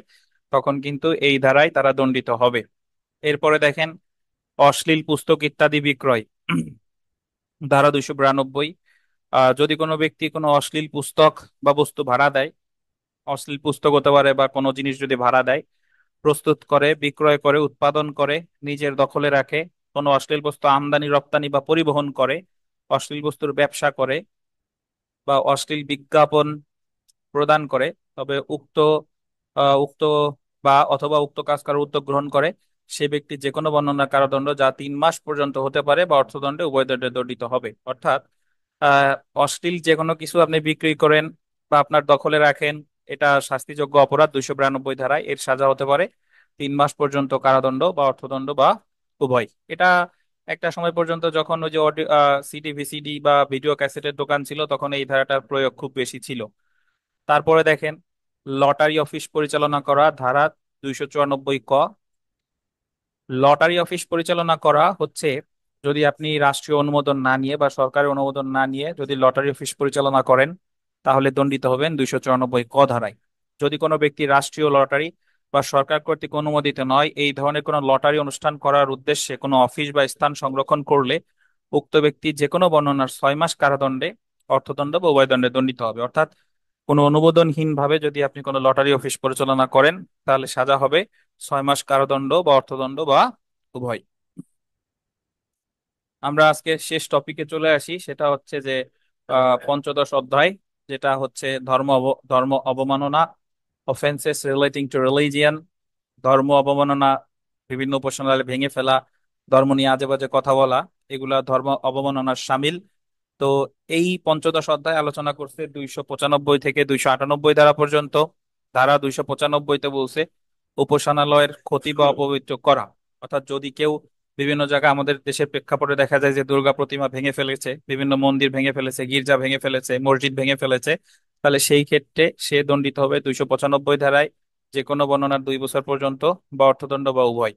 তখন কিন্তু এই ধারায় তারা দণ্ডিত হবে। এরপরে দেখেন, অশ্লীল পুস্তক ইত্যাদি বিক্রয়, ধারা 292। যদি কোনো ব্যক্তি কোনো অশ্লীল পুস্তক বা বস্তু ভাড়া দেয়, অশ্লীল পুস্তক হতে পারে বা কোনো জিনিস যদি ভাড়া দেয়, প্রস্তুত করে, বিক্রয় করে, উৎপাদন করে, নিজের দখলে রাখে, কোনো অশ্লীল বস্তু আমদানি রপ্তানি বা পরিবহন করে, অশ্লীল বস্তুর ব্যবসা করে, বা অশ্লীল বিজ্ঞাপন প্রদান করে, তবে উক্ত বা অথবা উক্ত কাজ করার উদ্যোগ গ্রহণ করে সে ব্যক্তি যে কোনো বর্ণনার কারাদণ্ড যা 3 মাস পর্যন্ত হতে পারে বা অর্থদণ্ডে উভয় দণ্ডে দণ্ডিত হবে। অর্থাৎ আহ অশ্লীল যে কোনো কিছু আপনি বিক্রি করেন বা আপনার দখলে রাখেন, এটা শাস্তিযোগ্য অপরাধ 292 ধারায়। এর সাজা হতে পারে 3 মাস পর্যন্ত কারাদণ্ড বা অর্থদণ্ড বা উভয়। এটা একটা সময় পর্যন্ত যখন ওই যে সিডি ভিসিডি বা ভিডিও ক্যাসেটের দোকান ছিল তখন এই ধারাটার প্রয়োগ খুব বেশি ছিল। তারপরে দেখেন, লটারি অফিস পরিচালনা করা, ধারা 294 ক। লটারি অফিস পরিচালনা করা হচ্ছে যদি আপনি রাষ্ট্রীয় অনুমোদন না নিয়ে বা সরকারের অনুমোদন না নিয়ে যদি লটারি অফিস পরিচালনা করেন তাহলে দণ্ডিত হবেন 294 ক ধারায়। যদি কোনো ব্যক্তি রাষ্ট্রীয় লটারি বা সরকার কর্তৃক অনুমোদিত নয় এই ধরনের কোনো লটারি অনুষ্ঠান করার উদ্দেশ্যে কোনো অফিস বা স্থান সংরক্ষণ করলে উক্ত ব্যক্তি যে কোনো বর্ণনার 6 মাস কারাদণ্ডে, অর্থদণ্ড বা উভয় দণ্ডে দণ্ডিত হবে। অর্থাৎ কোনো অনুমোদনহীন ভাবে যদি আপনি কোনো লটারি অফিস পরিচালনা করেন তাহলে সাজা হবে 6 মাস কারাদণ্ড বা অর্থদণ্ড বা উভয়। আমরা আজকে শেষ টপিকে চলে আসি, সেটা হচ্ছে যে পঞ্চদশ অধ্যায়, যেটা হচ্ছে ধর্ম অবমাননা, অফেন্সেস রিলেটিং টু রিলিজিয়ান। ধর্ম অবমাননা, বিভিন্ন উপাসনালয় ভেঙে ফেলা, ধর্ম নিয়ে আজে বাজে কথা বলা, এগুলা ধর্ম অবমাননার শামিল। তো এই পঞ্চদশ অধ্যায় আলোচনা করছে 295 থেকে 298 ধারা পর্যন্ত। ধারা 295-তে বলছে উপাসনালয়ের ক্ষতি বা অপবিত্র করা। অর্থাৎ যদি কেউ বিভিন্ন জায়গায় আমাদের দেশের প্রেক্ষাপটে দেখা যায় যে দুর্গা প্রতিমা ভেঙে ফেলেছে, বিভিন্ন মন্দির ভেঙে ফেলেছে, গির্জা ভেঙে ফেলেছে, মসজিদ ভেঙে ফেলেছে, তাহলে সেই ক্ষেত্রে সে দণ্ডিত হবে 295 ধারায়, যে কোনো বর্ণনার 2 বছর পর্যন্ত বা অর্থদণ্ড বা উভয়।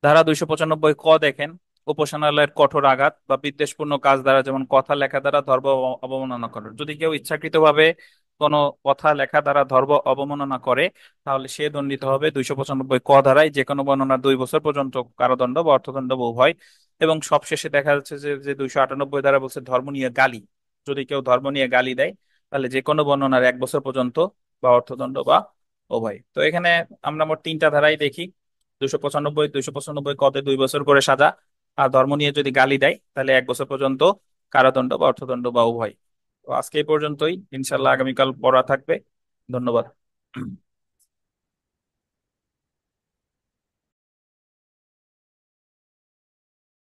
ধারা 295 ক দেখেন, উপাসনালয়ের কঠোর আঘাত বা বিদ্বেষপূর্ণ কাজ দ্বারা, যেমন কথা লেখা দ্বারা ধর্ম অবমাননা করে। যদি কেউ ইচ্ছাকৃতভাবে কোনো কথা লেখা দ্বারা ধর্ম অবমাননা করে তাহলে সে দণ্ডিত হবে 295 ক ধারায়, যে কোনো বর্ণনা 2 বছর পর্যন্ত কারাদণ্ড বা অর্থদণ্ড বা উভয়। এবং সবশেষে দেখা যাচ্ছে যে যে 298 ধারা বলছে ধর্ম নিয়ে গালি, যদি কেউ ধর্ম নিয়ে গালি দেয় তাহলে যে কোনো বর্ণনার 1 বছর পর্যন্ত বা অর্থদণ্ড বা উভয়। তো এখানে আমরা মোট 3টা ধারাই দেখি, 295 কতে 2 বছর করে সাজা, আর ধর্ম নিয়ে যদি গালি দেয় তাহলে 1 বছর পর্যন্ত কারাদণ্ড বা অর্থদণ্ড বা উভয়। তো আজকে এই পর্যন্তই, ইনশাল্লাহ আগামীকাল পড়া থাকবে। ধন্যবাদ।